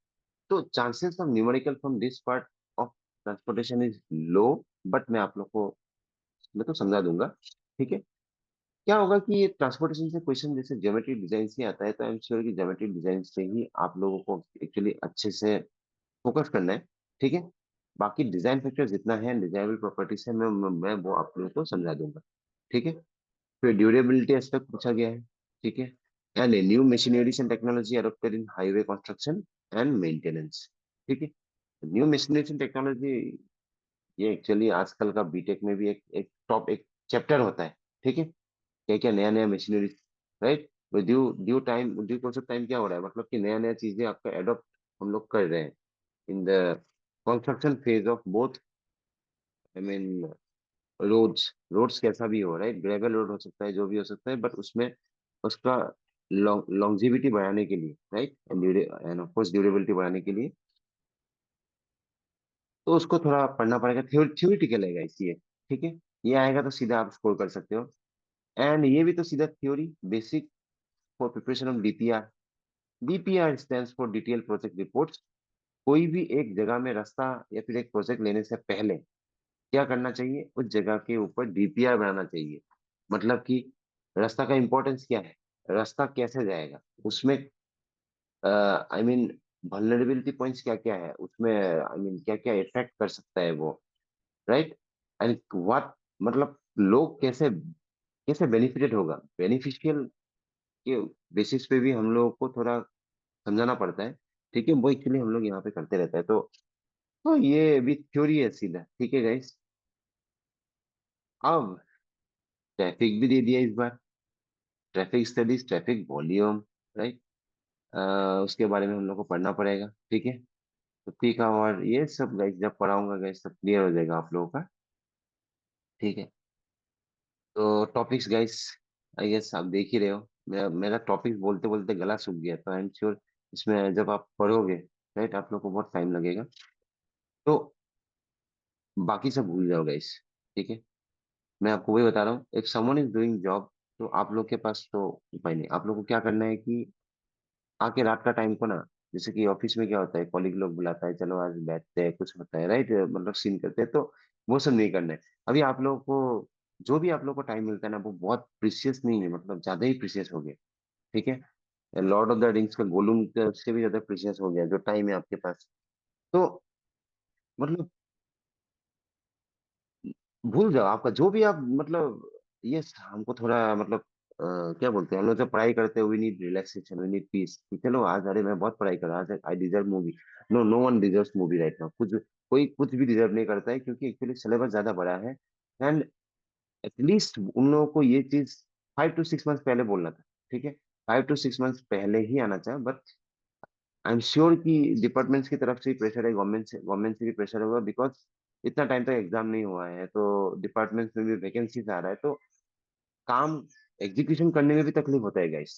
तो chances of numerical from this part of transportation is low. But मैं आप लोग को, मैं तो समझा दूंगा। ठीक है। क्या होगा कि ये ट्रांसपोर्टेशन से क्वेश्चन जैसे ज्योमेट्री डिजाइन से आता है, तो आई एम श्योर कि ज्योमेट्री डिजाइन से ही आप लोगों को एक्चुअली अच्छे से फोकस करना है। ठीक है। बाकी डिजाइन फैक्टर जितना है, डिजाइनेबल प्रॉपर्टीज है, मैं वो आप लोगों को समझा दूंगा। ठीक है। फिर ड्यूरेबिलिटी एस्पेक्ट पूछा गया है। ठीक है। And new machineries and technology adopted in highway construction and maintenance. ठीक है। न्यू मशीनरीज एंड टेक्नोलॉजी, ये एक्चुअली आजकल का बीटेक में भी एक चैप्टर होता है। ठीक है। क्या क्या नया नया machinery, right. Due due time, due course of time क्या हो रहा है, मतलब कि नया नया चीजें आपका एडॉप्ट हम लोग कर रहे हैं in the construction phase of both, I mean roads. Roads कैसा भी हो, राइट, ग्रेवल रोड हो सकता है, जो भी हो सकता है, बट उसमें उसका लॉन्जिविटी बढ़ाने के लिए, right, end of course durability बढ़ाने के लिए, तो उसको थोड़ा पढ़ना पड़ेगा। थ्योरिटिकल है इसलिए। ठीक है। ये आएगा तो सीधा आप स्कोर कर सकते हो। एंड ये भी तो सीधा theory, basic for preparation of DPR. DPR stands for detail project reports. कोई भी एक जगह में रास्ता या फिर एक प्रोजेक्ट लेने से पहले क्या करना चाहिए, उस जगह के ऊपर डीपीआर बनाना चाहिए। मतलब कि रास्ता का इंपॉर्टेंस क्या है, रास्ता कैसे जाएगा, उसमें आई मीन वल्नरेबिलिटी पॉइंट्स क्या क्या है उसमें, आई मीन क्या क्या इफेक्ट कर सकता है वो, राइट। एंड व्हाट, मतलब लोग कैसे कैसे बेनिफिटेड होगा, बेनिफिशियल के बेसिस पे भी हम लोगों को थोड़ा समझाना पड़ता है। ठीक है। वो एक्चुअली हम लोग यहाँ पे करते रहते हैं। तो ये भी थ्योरी है सीधा। ठीक है गाइस। अब ट्रैफिक भी दे दिया इस बार। Traffic studies, traffic volume, right. उसके बारे में हम लोग को पढ़ना पड़ेगा। ठीक है। तो ठीक है, और ये सब गाइस जब पढ़ाऊंगा गाइस सब क्लियर हो जाएगा आप लोगों का। ठीक है। तो टॉपिक्स गाइस, आई गेस आप देख ही रहे हो, मेरा टॉपिक बोलते बोलते गला सूख गया, तो आई एम श्योर इसमें जब आप पढ़ोगे, राइट, आप लोग को बहुत टाइम लगेगा। तो बाकी सब भूल जाओ गाइस। ठीक है। मैं आपको वही बता रहा हूँ, एक समवन इज डूइंग जॉब, तो आप लोग के पास तो उपाय नहीं। आप लोग को क्या करना है कि आके रात का टाइम को ना, जैसे कि ऑफिस में क्या होता है, कॉलीग लोग बुलाता है, चलो आज बैठते हैं, कुछ होता है, राइट, मतलब सीन करते हैं, तो वो सब नहीं करना है। अभी आप लोगों को जो भी आप लोग को टाइम मिलता है ना, वो बहुत प्रीशियस नहीं है, मतलब ज्यादा ही प्रीशियस हो गया। ठीक है। लॉर्ड ऑफ द रिंग्स का गोलूम से भी ज्यादा प्रीशियस हो गया जो टाइम है आपके पास। तो मतलब भूल जाओ आपका जो भी आप मतलब, ये हमको थोड़ा मतलब क्या बोलते हैं हम लोग जब पढ़ाई करते हैं, we need relaxation, we need peace. चलो आज, अरे मैं बहुत पढ़ाई कर रहा, आज I deserve movie. No, no one deserves movie right now. कुछ कोई कुछ भी डिजर्व नहीं करता है, क्योंकि एक्चुअली सिलेबस ज्यादा बड़ा है। एंड एटलीस्ट उन लोगों को ये चीज 5 to 6 मंथ पहले बोलना था। ठीक है। 5 to 6 मंथ पहले ही आना चाहिए। बट आई एम श्योर कि डिपार्टमेंट्स की तरफ से ही प्रेशर है, गवर्नमेंट से भी प्रेशर होगा, बिकॉज इतना टाइम तक एग्जाम नहीं हुआ है, तो डिपार्टमेंट्स में भी वैकेंसीज आ रहा है, तो काम एग्जीक्यूशन करने में भी तकलीफ होता है गाइस।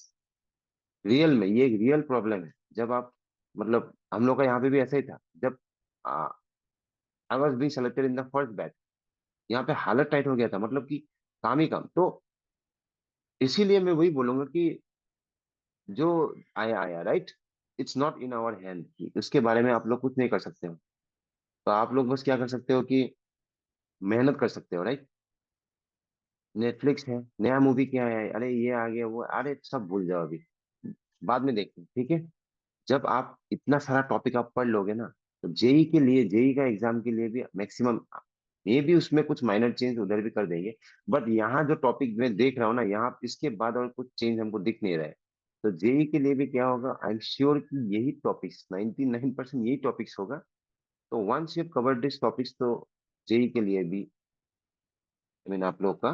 रियल में ये एक रियल प्रॉब्लम है। जब आप, मतलब हम लोग का यहाँ पे भी ऐसा ही था, जब I was being selected in the first batch, यहाँ पे हालत टाइट हो गया था, मतलब कि काम ही काम। तो इसीलिए मैं वही बोलूंगा कि जो आया आया, right, it's not in our hand, उसके बारे में आप लोग कुछ नहीं कर सकते हो। तो आप लोग बस क्या कर सकते हो कि मेहनत कर सकते हो, राइट। नेटफ्लिक्स है, नया मूवी क्या है, अरे ये आ गया वो, अरे सब भूल जाओ अभी, बाद में देखते हैं। ठीक है। जब आप इतना सारा टॉपिक आप पढ़ लोगे ना, तो जेई के लिए, जेई का एग्जाम के लिए भी मैक्सिमम, ये भी उसमें कुछ माइनर चेंज उधर भी कर देंगे, बट यहाँ जो टॉपिक मैं देख रहा हूँ ना, यहाँ इसके बाद और कुछ चेंज हमको दिख नहीं रहा है। तो जेई के लिए भी क्या होगा, आई एम श्योर कि यही टॉपिक्स 99% यही टॉपिक्स होगा। तो once you cover this topics, तो जेई के लिए भी आई मीन आप लोग का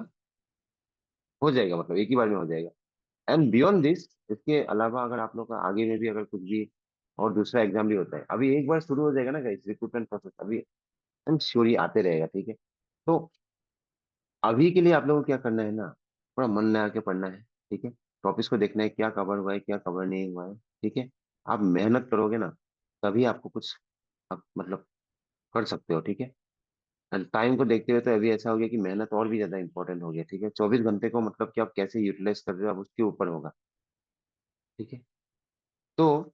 हो जाएगा, मतलब एक ही बार में हो जाएगा। एंड बियॉन्ड दिस, इसके अलावा अगर आप लोग का आगे में भी अगर कुछ भी और दूसरा एग्जाम भी होता है, अभी एक बार शुरू हो जाएगा ना गाइस रिक्रूटमेंट प्रोसेस, अभी आई एम श्योर ये आते रहेगा, ठीक है। तो अभी के लिए आप लोगों को क्या करना है ना, थोड़ा मन लगा के पढ़ना है, ठीक है। टॉपिक्स को देखना है क्या कवर हुआ है, क्या कवर नहीं हुआ है, ठीक है। आप मेहनत करोगे ना, तभी आपको कुछ आप मतलब कर सकते हो, ठीक है। एंड टाइम को देखते हुए तो अभी ऐसा हो गया कि मेहनत और भी ज्यादा इंपॉर्टेंट हो गया, ठीक है। 24 घंटे को मतलब कि आप कैसे यूटिलाइज कर रहे हो, अब उसके ऊपर होगा, ठीक है। तो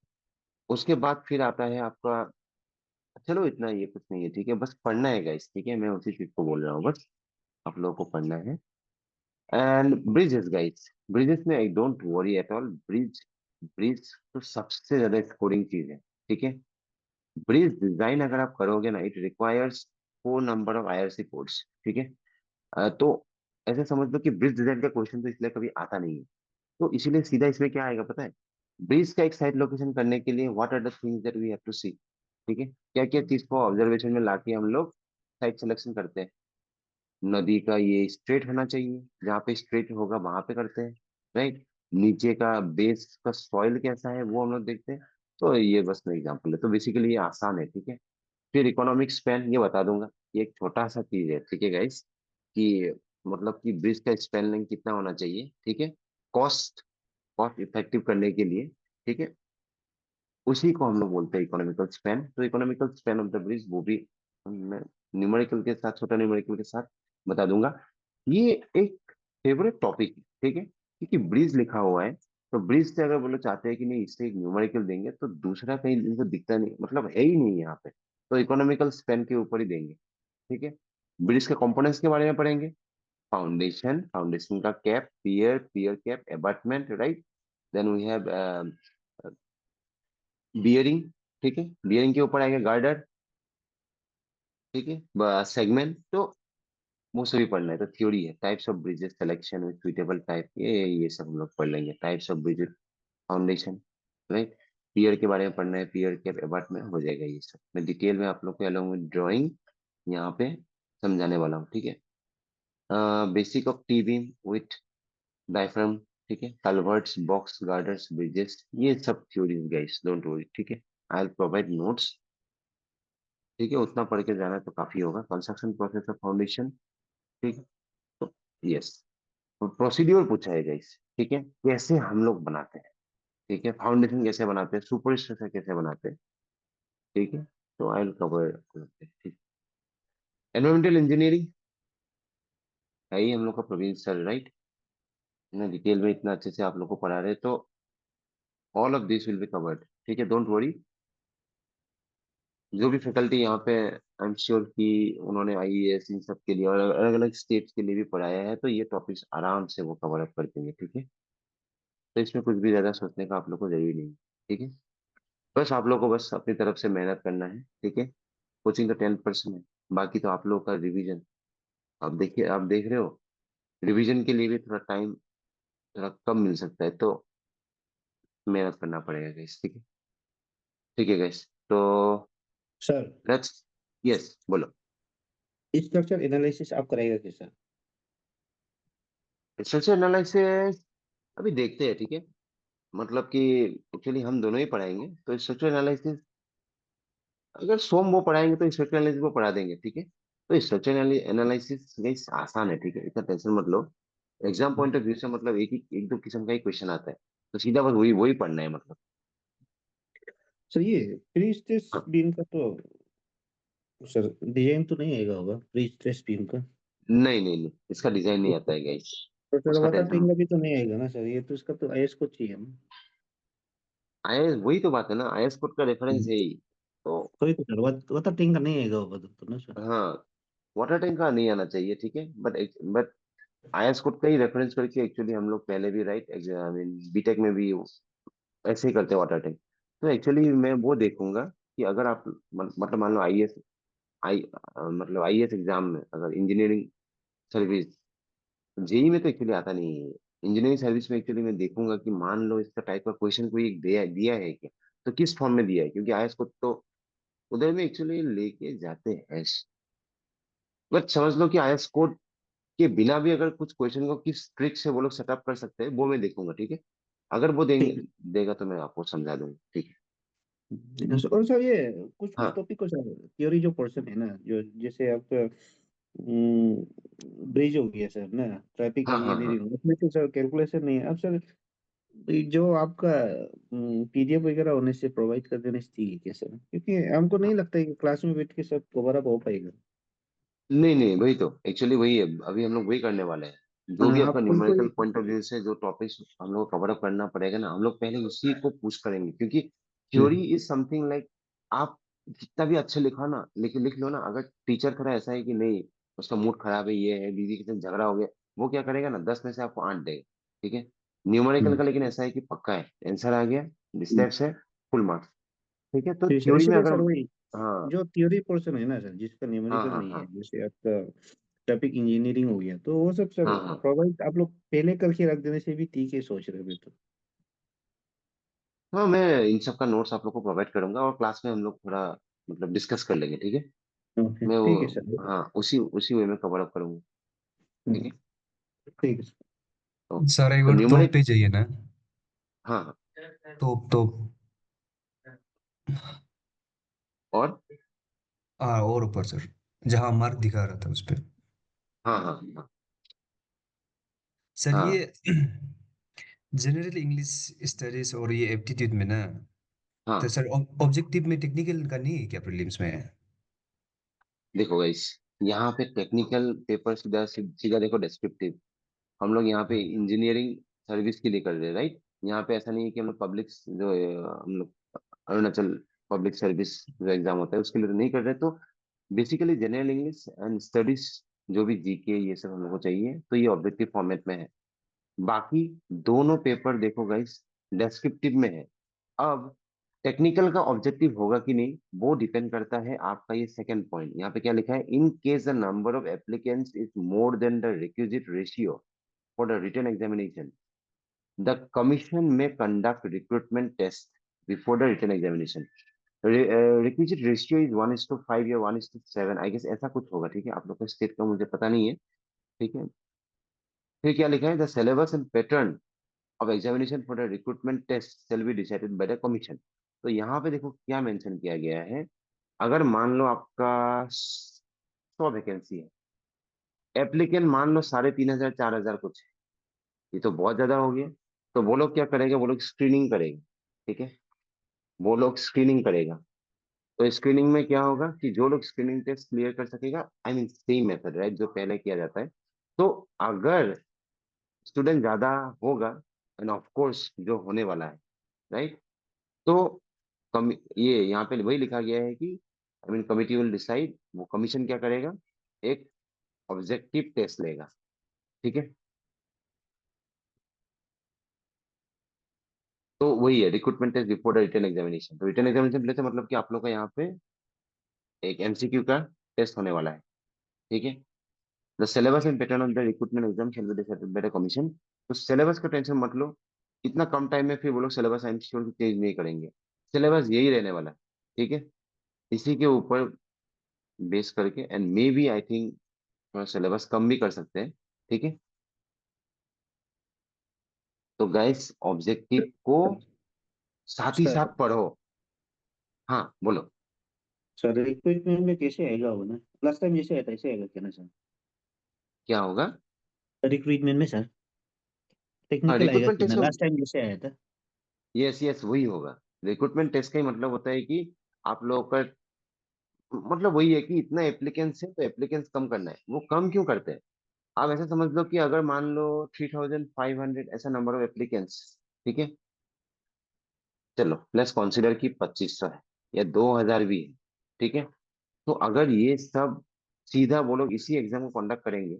उसके बाद फिर आता है आपका, चलो इतना, ये कुछ नहीं है, ठीक है, बस पढ़ना है गाइस, ठीक है, मैं उसी चीज को बोल रहा हूँ, बस आप लोगों को पढ़ना है। एंड ब्रिजेस गाइस, ब्रिजेस में I don't worry at all, bridge, bridge तो सबसे ज्यादा स्कोरिंग चीज है, ठीक है। ब्रिज डिजाइन अगर आप करोगे ना, it requires 4 number of IRC codes, ठीक है। तो ऐसे समझ लो कि ब्रिज डिजाइन का क्वेश्चन तो इसलिए कभी आता नहीं है। तो इसीलिए सीधा इसमें क्या आएगा पता है, ब्रिज का एक साइट लोकेशन करने के लिए what are the things that we have to see, ठीक है, क्या क्या चीज को ऑब्जर्वेशन में लाके हम लोग साइट सिलेक्शन करते हैं। नदी का ये स्ट्रेट होना चाहिए, जहाँ पे स्ट्रेट होगा वहां पे करते हैं, राइट। नीचे का बेस का सॉइल कैसा है वो हम लोग देखते हैं। तो ये बस मैं एग्जांपल है, तो बेसिकली ये आसान है, ठीक है। फिर इकोनॉमिक स्पैन ये बता दूंगा, ये एक छोटा सा चीज है, ठीक है गाइस, कि मतलब कि ब्रिज का स्पैन लेंथ कितना होना चाहिए, ठीक है। कॉस्ट, कॉस्ट इफेक्टिव करने के लिए, ठीक है, उसी को हम लोग बोलते हैं इकोनॉमिकल स्पैन। तो economical span of the bridge वो भी मैं न्यूमेरिकल के साथ, छोटा न्यूमेरिकल के साथ बता दूंगा। ये एक फेवरेट टॉपिक है, ठीक है, क्योंकि ब्रिज लिखा हुआ है, तो ब्रिज से अगर वो लोग चाहते हैं कि नहीं इससे एक न्यूमेरिकल देंगे, तो दूसरा कहीं इनको दिखता नहीं, मतलब है ही नहीं यहाँ पे, तो इकोनॉमिकल स्पैन के ऊपर ही देंगे, ठीक है। ब्रिज के कंपोनेंट्स के बारे में पढ़ेंगे, फाउंडेशन, फाउंडेशन का cap, pier, pier cap, abutment, right. Then we have bearing, ठीक है, बियरिंग के ऊपर आएगा गार्डर, ठीक है, सेगमेंट। तो वो सभी पढ़ना है, तो थ्योरी है, types of bridges, selection with suitable type, ये सब हम लोग पढ़ लेंगे, types of bridges, foundation, right. Pier के बारे में पढ़ना है, पियर के अबाउट में हो जाएगा ये सब, मैं डिटेल में आप लोग को अलॉन्ग विद ड्राइंग यहाँ पे समझाने वाला हूँ, ठीक है। Basic of T beam width diaphragm, ठीक है, कलवर्ट्स, बॉक्स गार्डर्स, ब्रिजेस, ये सब थ्योरीज गाइस, डोंट वरी, ठीक है। आई विल प्रोवाइड नोट्स, ठीक है, उतना पढ़ के जाना तो काफी होगा। कंस्ट्रक्शन प्रोसेस ऑफ फाउंडेशन, ठीक है। तो यस, प्रोसीड्योर पूछा है गाइस, ठीक है, कैसे हम लोग बनाते हैं, ठीक है, फाउंडेशन कैसे बनाते हैं, सुपर स्ट्रक्चर कैसे बनाते हैं, ठीक है। तो आई विल कवर, ठीक। एनवायरमेंटल इंजीनियरिंग है ही हम लोग का प्रवीण सर, राइट, ना डिटेल में इतना अच्छे से आप लोग को पढ़ा रहे हैं, तो all of this will be covered, ठीक है, डोंट वरी। जो भी फैकल्टी यहाँ पे, आई एम श्योर कि उन्होंने आईएएस इन सब के लिए और अलग अलग स्टेट्स के लिए भी पढ़ाया है, तो ये टॉपिक्स आराम से वो कवर अप कर देंगे, ठीक है। तो इसमें कुछ भी ज्यादा सोचने का आप लोग को जरूरी नहीं है, ठीक है। बस आप लोग को बस अपनी तरफ से मेहनत करना है, ठीक है। कोचिंग तो 10% है, बाकी तो आप लोग का रिवीजन। आप देखिए, आप देख रहे हो, रिवीजन के लिए भी थोड़ा टाइम थोड़ा कम मिल सकता है, तो मेहनत करना पड़ेगा गाइस, ठीक है। ठीक है गाइस, तो सर, लेट्स, यस बोलो। स्ट्रक्चर एनालिसिस आप कराएगा कैसा? स्ट्रक्चर एनालिसिस अभी देखते हैं, ठीक है। मतलब कि एक्चुअली हम दोनों ही पढ़ाएंगे, तो स्ट्रक्चर एनालिसिस अगर सोम वो पढ़ाएंगे तो स्ट्रक्चर एनालिसिस वो पढ़ा देंगे, ठीक है। तो स्ट्रक्चर एनालिसिस गाइस आसान है, ठीक है, इतना टेंशन मत लो। एग्जाम पॉइंट ऑफ व्यू से मतलब एक दो किस्म का ही क्वेश्चन आता है, तो सीधा बस वही वही पढ़ना है, मतलब। सर, ये प्री स्ट्रेस हाँ, बीम का तो सर डिजाइन तो नहीं आएगा होगा प्री स्ट्रेस बीम का? नहीं नहीं नहीं, इसका डिजाइन नहीं आता है गाइस, तो सर उसका वाटर टेंशन। टैंक का भी तो नहीं आएगा ना सर? ये तो इसका तो आईएस को चाहिए ना। आईएएस वही तो बात है ना, आईएएस कोड का रेफरेंस है ही। तो तो ये तो सर वाटर टैंक का नहीं आएगा होगा तो ना सर? हाँ, वाटर टैंक का नहीं आना चाहिए, ठीक है, बट आईएएस कोड का ही रेफरेंस करके एक्चुअली हम लोग पहले भी, राइट, आई मीन बीटेक में भी ऐसे ही करते हैं वाटर टैंक। तो एक्चुअली मैं वो देखूंगा कि अगर आप मतलब मान लो आईएएस मतलब आईएएस एग्जाम में अगर इंजीनियरिंग सर्विस, जेई में तो एक्चुअली आता नहीं है, इंजीनियरिंग सर्विस में एक्चुअली मैं देखूंगा कि मान लो इसका टाइप का क्वेश्चन कोई एक दिया दिया है क्या, तो किस फॉर्म में दिया है, क्योंकि आईएएस को तो उधर में एक्चुअली लेके जाते हैं। बट समझ लो कि आईएएस कोड के बिना भी अगर कुछ क्वेश्चन को किस ट्रिक से वो लोग सेटअप कर सकते हैं, वो मैं देखूंगा, ठीक है। अगर वो देंगे ठीक है। देगा तो मैं आपको समझा दूंगा, ठीक है। और सर ये कुछ कुछ हाँ टॉपिक को सर, थ्योरी जो पोर्शन है ना, जो जैसे आपका ब्रिज हो गया सर ना, ट्रैफिक हाँ हाँ हाँ। इंजीनियरिंग, उसमें तो सर कैलकुलेशन नहीं है अब सर। ये जो आपका पीडीएफ वगैरह होने से प्रोवाइड कर देने से ठीक है क्या सर, क्योंकि हमको नहीं लगता है कि क्लास में बैठ के सब कवर अप हो पाएगा। नहीं नहीं, वही तो एक्चुअली वही है, अभी हम लोग वही करने वाले हैं, जो भी आपका आप उनको numerical he. Point of view से जो टॉपिक्स हम लोग को कवर अप करना पड़ेगा ना, हम लोग पहले उसी को पुश करेंगे, क्योंकि theory hmm, is something like, आप जितना भी अच्छे लिखो ना, लिख लो ना, अगर टीचर थोड़ा ऐसा है कि नहीं, उसका मूड खराब है, ये है, दीदी के साथ झगड़ा हो गया, वो क्या करेगा ना, 10 में से आपको 8 देगा, ठीक है। न्यूमेरिकल हम्म, का लेकिन ऐसा है कि पक्का है, आंसर आ गया, हम्म। स्टेप्स है, फुल मार्क्स, ठीक है। तो तो थ्योरी में इसीलिए अगर, सर वही हाँ जो थ्योरी पोर्शन है ना सर, जिसका हाँ न्यूमेरिकल हाँ नहीं हाँ है, जैसे आपका टॉपिक इंजीनियरिंग हो गया, तो वो सब सर हाँ हाँ प्रोवाइड आप लोग पहले करके रख देने से भी ठीक है, सोच रहे हो तो। हाँ, मैं इन सब का नोट्स आप लोग को प्रोवाइड करूंगा, और क्लास में हम लोग थोड़ा मतलब डिस्कस कर लेंगे, ठीक है। ओके मैं वो, ठीक है सर। हाँ, उसी उसी वे में कवर अप करूंगा, ठीक हम्म, है। ठीक है सर। तो सर एक तो बार तोप न्यूमरिक, भी चाहिए ना। हाँ हाँ, तोप तोप। और हाँ, और ऊपर सर, जहाँ मार्क दिखा रहा था उस पे। हाँ हाँ हाँ सर ये हाँ जनरल इंग्लिश स्टडीज और ये एप्टीट्यूड में ना, तो हाँ। सर ऑब्जेक्टिव में टेक्निकल का नहीं है क्या प्रीलिम्स में? देखो गाइस, यहाँ पे टेक्निकल पेपर सीधा सीधा देखो डिस्क्रिप्टिव, हम लोग यहाँ पे इंजीनियरिंग सर्विस के लिए कर रहे हैं, राइट। यहाँ पे ऐसा नहीं है कि हम लोग पब्लिक जो हम लोग अरुणाचल पब्लिक सर्विस जो एग्जाम होता है उसके लिए तो नहीं कर रहे, तो basically general English and studies, जो भी जीके ये सब हम लोग को चाहिए, तो ये ऑब्जेक्टिव फॉर्मेट में है। बाकी दोनों पेपर देखो गाइस, डेस्क्रिप्टिव में है। अब टेक्निकल का ऑब्जेक्टिव होगा कि नहीं, वो डिपेंड करता है आपका ये सेकंड पॉइंट, यहाँ पे क्या लिखा है, in case the number of applicants is more than the requisite ratio for the written examination, the commission may conduct recruitment test before the written examination. Requisite ratio is 1:5 या 1:7, I guess ऐसा कुछ होगा, ठीक है। आप लोग का state का मुझे पता नहीं है, ठीक है। फिर क्या लिखा है, the syllabus and pattern of examination for the recruitment test shall be decided by the commission। तो यहाँ पे देखो क्या मेंशन किया गया है, अगर मान लो आपका 100 वैकेंसी है, एप्लीकेंट मान लो 3,500 4,000 कुछ है, ये तो बहुत ज्यादा हो गया। तो वो लोग क्या करेंगे, वो लोग स्क्रीनिंग करेंगे, ठीक है। वो लोग स्क्रीनिंग करेगा, तो स्क्रीनिंग में क्या होगा कि जो लोग स्क्रीनिंग टेस्ट क्लियर कर सकेगा, I mean same method, right, जो पहले किया जाता है। तो अगर स्टूडेंट ज्यादा होगा, एंड ऑफ कोर्स जो होने वाला है, राइट, तो ये यहाँ पे वही लिखा गया है कि I mean committee will decide, वो कमीशन क्या करेगा, एक ऑब्जेक्टिव टेस्ट लेगा, ठीक है। तो वही है recruitment test before the written examination. तो रिटन एग्जामिनेशन लेते मतलब कि आप लोग का यहाँ पे एक एमसीक्यू का टेस्ट होने वाला है, ठीक है। The syllabus and pattern of the recruitment exam shall be decided by the commission. तो सिलेबस का टेंशन मत लो, इतना कम टाइम में फिर वो लोग syllabus I am sure change नहीं करेंगे, सिलेबस यही रहने वाला है, ठीक है। इसी के ऊपर बेस करके, and may be I think थोड़ा सिलेबस कम भी कर सकते हैं, ठीक है। तो गाइस ऑब्जेक्टिव को साथ ही सर साथ पढ़ो। हाँ बोलो। सर रिक्रूटमेंट में कैसे आएगा वो ना, लास्ट टाइम जैसे आया था ऐसे आएगा क्या ना सर? क्या होगा, रिक्रूटमेंट में सर हाँ टेक्निकल आएगा रिक्रूटमेंट क्या टेस्ट ना, का, लास्ट टाइम जैसे आया था? यस यस वही होगा। रिक्रूटमेंट टेस्ट का ही मतलब होता है कि आप लोगों का मतलब वही है कि इतना एप्लीकेंट्स है तो एप्लीकेंट्स कम करना है, वो कम क्यों करते हैं। आप ऐसा समझ लो कि अगर मान लो 3,500 ऐसा नंबर ऑफ एप्लीकेंट्स, ठीक है, चलो प्लस कंसिडर की 2,500 है या 2,000 भी है, ठीक है। तो अगर ये सब सीधा वो लोग इसी एग्जाम को कंडक्ट करेंगे,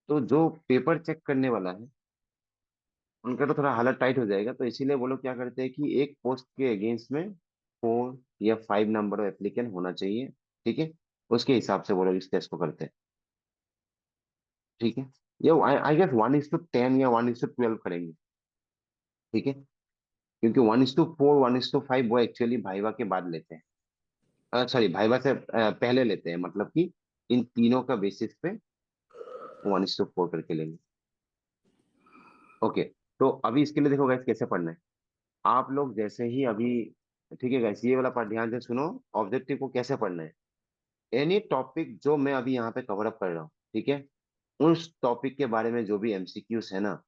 तो जो पेपर चेक करने वाला है उनका तो थोड़ा हालत टाइट हो जाएगा, तो इसीलिए वो लोग क्या करते हैं कि एक पोस्ट के अगेंस्ट में 4 या 5 नंबर ऑफ एप्लीकेंट होना चाहिए, ठीक है। उसके हिसाब से वो लोग इस टेस्ट को करते हैं, ठीक है। ये आई गेस 1:10 या 1:12 करेंगे, ठीक है। क्योंकि 1:4 1:5 वो एक्चुअली भाइवा के बाद लेते हैं, सॉरी भाइवा से पहले लेते हैं, मतलब कि इन तीनों का बेसिस पे 1:4 करके लेंगे। ओके, तो अभी इसके लिए देखो गाइस कैसे पढ़ना है। आप लोग जैसे ही अभी, ठीक है गाइस, ये वाला पार्ट ध्यान से सुनो। ऑब्जेक्टिव को कैसे पढ़ना है, एनी टॉपिक जो मैं अभी यहाँ पे कवर अप कर रहा हूँ, ठीक है, उस टॉपिक के बारे में जो भी एमसीक्यूज है ना,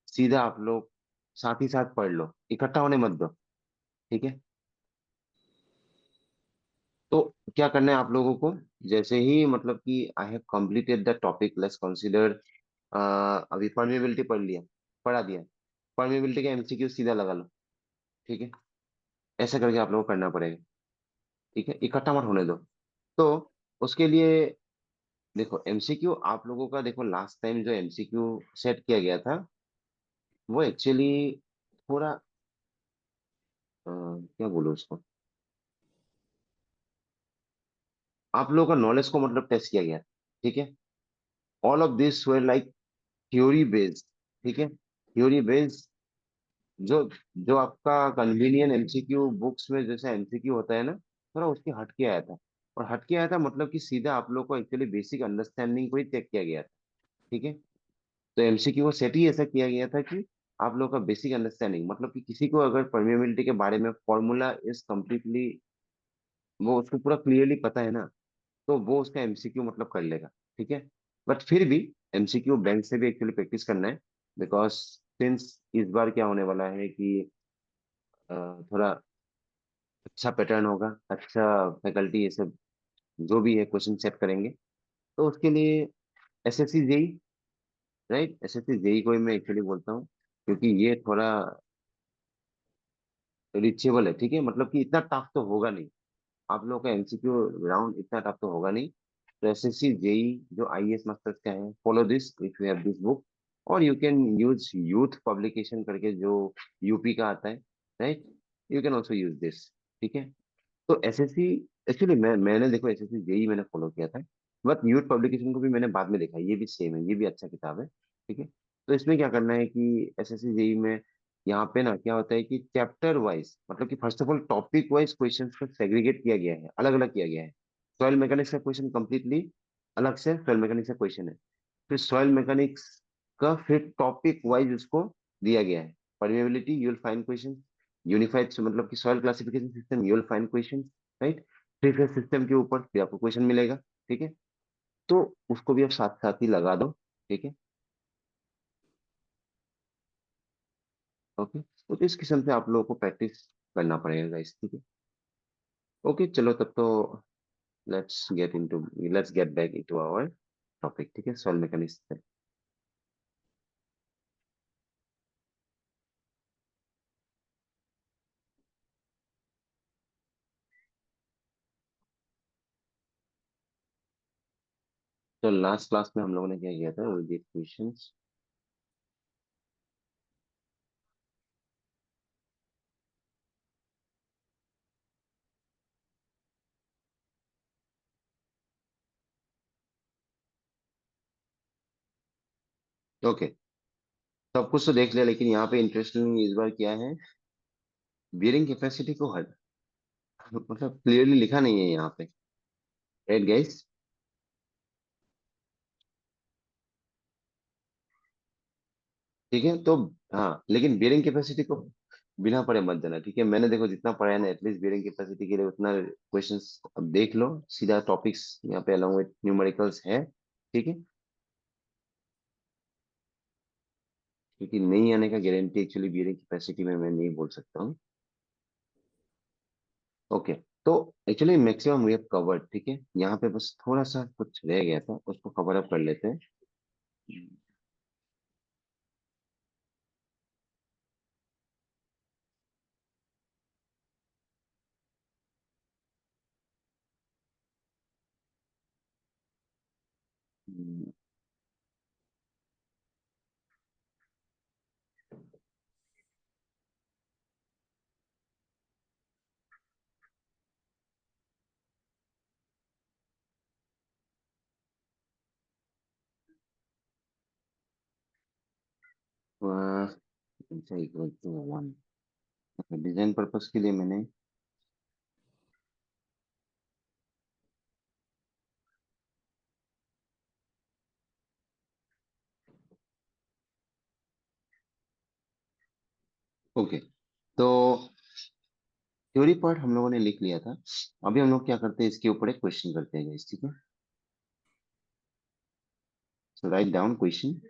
सीधा आप लोग साथ ही साथ पढ़ लो, इकट्ठा होने मत दो, ठीक है। तो क्या करना है आप लोगों को, जैसे ही मतलब कि I have completed the topic, let's consider, अभी परमेबिलिटी पढ़ लिया, पढ़ा दिया, परमेबिलिटी का एमसीक्यू सीधा लगा लो, ठीक है। ऐसा करके आप लोगों को करना पड़ेगा, ठीक है, इकट्ठा मत होने दो। तो उसके लिए देखो एमसीक्यू आप लोगों का, देखो लास्ट टाइम जो एमसीक्यू सेट किया गया था वो एक्चुअली थोड़ा क्या बोलो उसको, आप लोगों का नॉलेज को मतलब टेस्ट किया गया, ठीक है। All of this were like theory based, ठीक है, थ्योरी बेस्ड। जो जो आपका कन्वीनियंट एमसीक्यू बुक्स में जैसे एमसीक्यू होता है ना, थोड़ा उसके हटके आया था। और हटके आया था मतलब कि सीधा आप लोग को एक्चुअली बेसिक अंडरस्टैंडिंग को ही चेक किया गया था, ठीक है। तो एमसीक्यू को सेट ही ऐसा किया गया था कि आप लोग का बेसिक अंडरस्टैंडिंग, मतलब कि किसी को अगर परमेबिलिटी के बारे में फॉर्मूला इज कम्प्लीटली, वो उसको पूरा क्लियरली पता है ना, तो वो उसका एमसीक्यू मतलब कर लेगा, ठीक है। बट फिर भी एमसीक्यू बैंक से भी एक्चुअली प्रैक्टिस करना है, बिकॉज सिंस इस बार क्या होने वाला है कि थोड़ा अच्छा पैटर्न होगा, अच्छा फैकल्टी ये सब जो भी है क्वेश्चन सेट करेंगे। तो उसके लिए SSC JE, right, SSC JE को ही मैं एक्चुअली बोलता हूँ, क्योंकि ये थोड़ा रिचेबल है, ठीक है, मतलब कि इतना टफ तो होगा नहीं, आप लोगों का एमसीक्यू राउंड इतना टफ तो होगा नहीं। तो एसएससी जेई जो आईएएस मास्टर्स का है, follow this if you have this book, और you can use youth publication करके जो यूपी का आता है, right, you can also use this, ठीक है। तो एसएससी, एक्चुअली मैंने देखो एसएससी जेई मैंने फॉलो किया था, बट यूथ पब्लिकेशन को भी मैंने बाद में देखा, ये भी सेम है, ये भी अच्छा किताब है, ठीक है। तो इसमें क्या करना है कि एसएससी जेई में यहाँ पे ना क्या होता है कि चैप्टर वाइज, मतलब कि first of all topic wise question को सेग्रीगेट किया गया है, अलग अलग किया गया है। सॉइल मैकेनिक्स का क्वेश्चन कंप्लीटली अलग से सॉइल मैकेनिक्स का क्वेश्चन है, फिर सॉइल मैकेनिक्स का फिर टॉपिक वाइज उसको दिया गया है। Permeability you will find question, unified मतलब कि soil classification system you will find question, right. Three phase system के ऊपर फिर आपको क्वेश्चन मिलेगा, ठीक है। तो उसको भी आप साथ साथ ही लगा दो, ठीक है, ओके। तो इस किस्म से आप लोगों को प्रैक्टिस करना पड़ेगा इस, ठीक है। ओके चलो तब तो let's get back into our topic, ठीक है, सॉइल मैकेनिक्स पे। तो लास्ट क्लास में हम लोगों ने क्या किया था, क्वेश्चंस। ओके, सब कुछ तो देख लिया, लेकिन यहाँ पे इंटरेस्टिंग इस बार क्या है, बियरिंग कैपेसिटी को हट मतलब क्लियरली लिखा नहीं है यहाँ पे, राइट गाइस। ठीक है, तो हाँ, लेकिन बियरिंग कैपेसिटी को बिना पढ़े मत देना, ठीक है। मैंने देखो जितना पढ़ा है ना, एटलीस्ट बियरिंग कैपेसिटी के लिए उतना क्वेश्चंस अब देख लो, सीधा टॉपिक्स यहाँ पे अलॉन्ग विथ न्यूमेरिकल्स है, ठीक है। क्योंकि नहीं आने का गारंटी एक्चुअली बियरिंग कैपेसिटी में मैं नहीं बोल सकता हूँ। ओके, तो actually maximum we have covered, ठीक है। यहाँ पे बस थोड़ा सा कुछ रह गया था, उसको कवर अप कर लेते हैं। हम्म, इक्वल टू 1। डिजाइन पर्पस के लिए मैंने ओके, तो थ्योरी पार्ट हम लोगों ने लिख लिया था। अभी हम लोग क्या करते हैं, इसके ऊपर एक क्वेश्चन करते हैं guys, ठीक है। So write down question.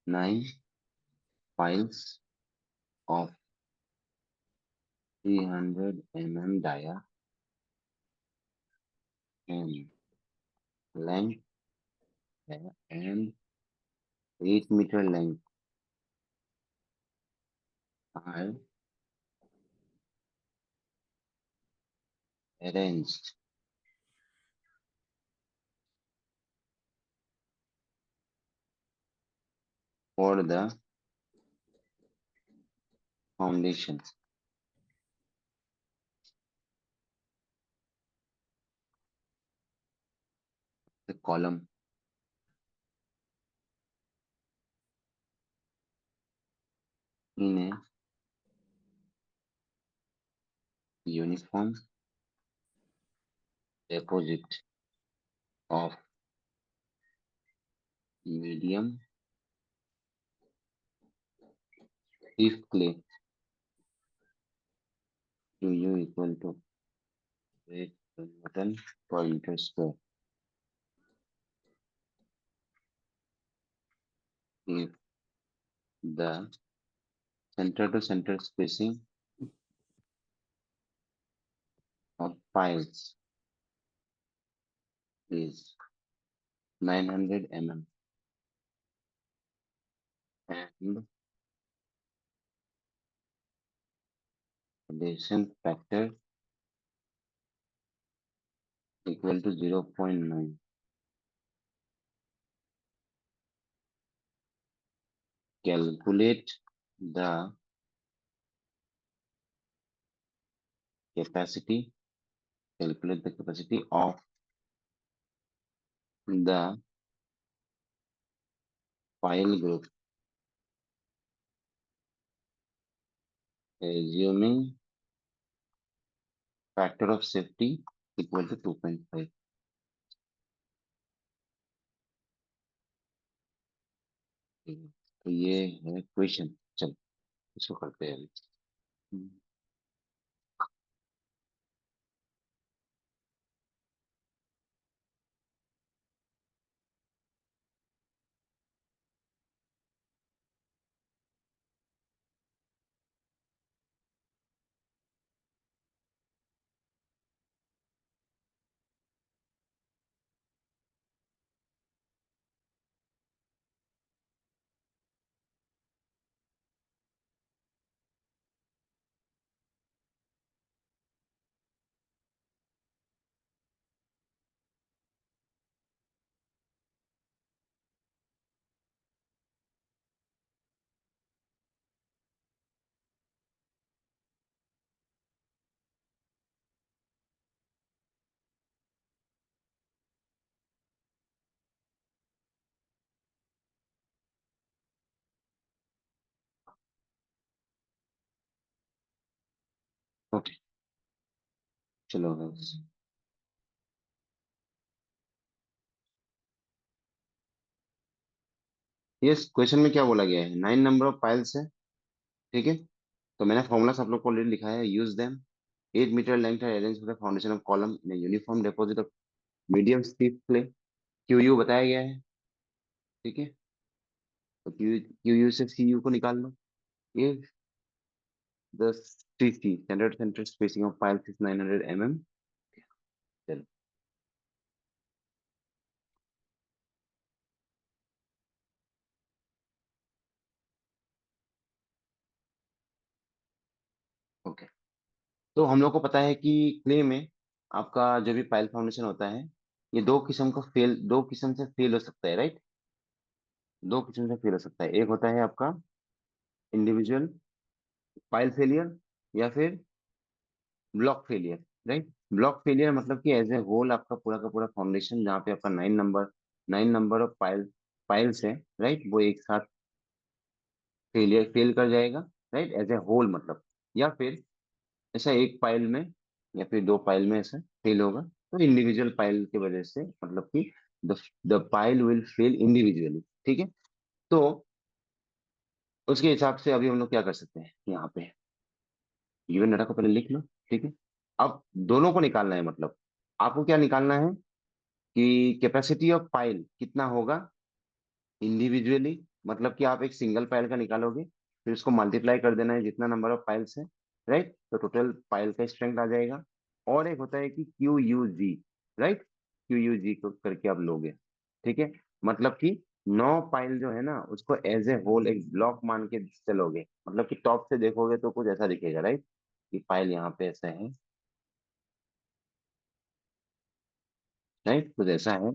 Nine piles of 300 dia and length and 8 meter length are arranged for the foundation. The column in a uniform deposit of medium stiff clay Q equal to weight per Newton per meter square. If the center to center spacing of piles is 900 mm and adhesion factor equal to 0.9, calculate the capacity calculate the capacity of the pile group, assuming factor of safety equal to 2.5। तो ये है question. चलो इसको करते हैं अभी। Okay चलो guys। Yes, question में क्या बोला गया है, 9 नंबर ऑफ पाइल्स है, ठीक है। तो मैंने फॉर्मूला आप लोग को ऑलरेडी लिखा है, यूज देम। 8 मीटर लेंथ है, arrange for the foundation of column in uniform deposit of medium stiff clay, Q U बताया गया है, ठीक है। तो क्यू यू से सी यू को निकाल लो। ये the C C standard centre spacing of piles is 900 mm। चलो तो हम लोग को पता है कि क्ले में आपका जो भी पाइल फाउंडेशन होता है, ये दो किस्म से फेल हो सकता है, राइट। दो किस्म से फेल हो सकता है, एक होता है आपका इंडिविजुअल पाइल फेलियर, या फिर block failure, right. Block failure मतलब कि एज ए होल आपका पूरा का पूरा फाउंडेशन जहाँ पे आपका 9 नंबर ऑफ पाइल्स है, राइट, वो एक साथ फेल कर जाएगा, राइट, एज ए होल मतलब। या फिर ऐसा एक पाइल में या फिर दो पाइल में ऐसा फेल होगा, तो इंडिविजुअल पाइल की वजह से मतलब कि the the pile will fail individually, ठीक है। तो उसके हिसाब से अभी हम लोग क्या कर सकते हैं, यहाँ पे गिवन डाटा को पहले लिख लो, ठीक है। अब दोनों को निकालना है, मतलब आपको क्या निकालना है कि कैपेसिटी ऑफ पाइल कितना होगा इंडिविजुअली, मतलब कि आप एक सिंगल पाइल का निकालोगे, फिर उसको मल्टीप्लाई कर देना है जितना नंबर ऑफ पाइल्स है, राइट, तो टोटल पाइल का स्ट्रेंथ आ जाएगा। और एक होता है कि क्यू यू जी, राइट, क्यू यू जी को करके आप लोगे, ठीक है। मतलब कि 9 पाइल जो है ना उसको एज ए होल एक ब्लॉक मान के चलोगे, मतलब कि टॉप से देखोगे तो कुछ ऐसा दिखेगा, राइट, कि पाइल यहाँ पे ऐसा है, राइट, कुछ ऐसा है।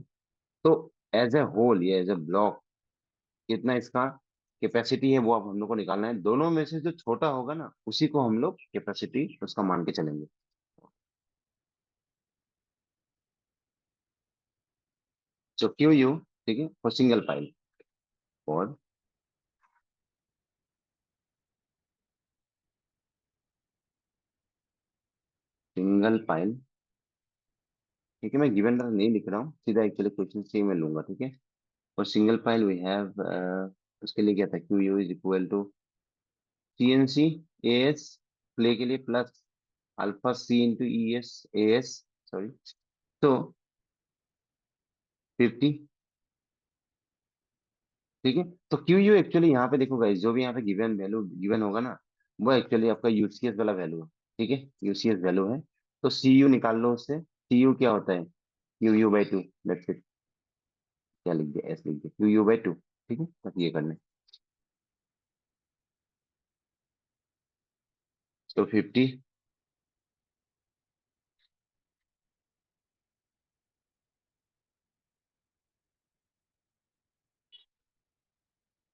तो एज ए होल या एज ए ब्लॉक कितना इसका कैपेसिटी है वो अब हम लोग को निकालना है। दोनों में से जो छोटा होगा ना उसी को हम लोग कैपेसिटी उसका मान के चलेंगे। जो क्यू यू, ठीक है, फॉर सिंगल पाइल, और सिंगल पाइल, ठीक है, मैं गिवन नहीं लिख रहा हूँ, सीधा एक्चुअली क्वेश्चन से ही मैं लूंगा, ठीक है। और सिंगल पाइल वी हैव, उसके लिए क्या था, Q U is equal to C N C A S play के लिए plus alpha C into E S A S, sorry, तो 50, ठीक है। तो क्यू यू एक्चुअली यहाँ पे देखो गाइस, जो भी यहाँ पे गिवन वैल्यू गिवन होगा ना वो एक्चुअली आपका यूसीएस वाला वैल्यू है, ठीक है, यूसीएस वैल्यू है। तो सी यू निकाल लो उससे, सी यू क्या होता है, Q U by to, let's it, क्या लिख दिया, एस लिख दिया, क्यू यू बाई टू, ठीक है, बस ये करना है। तो 50,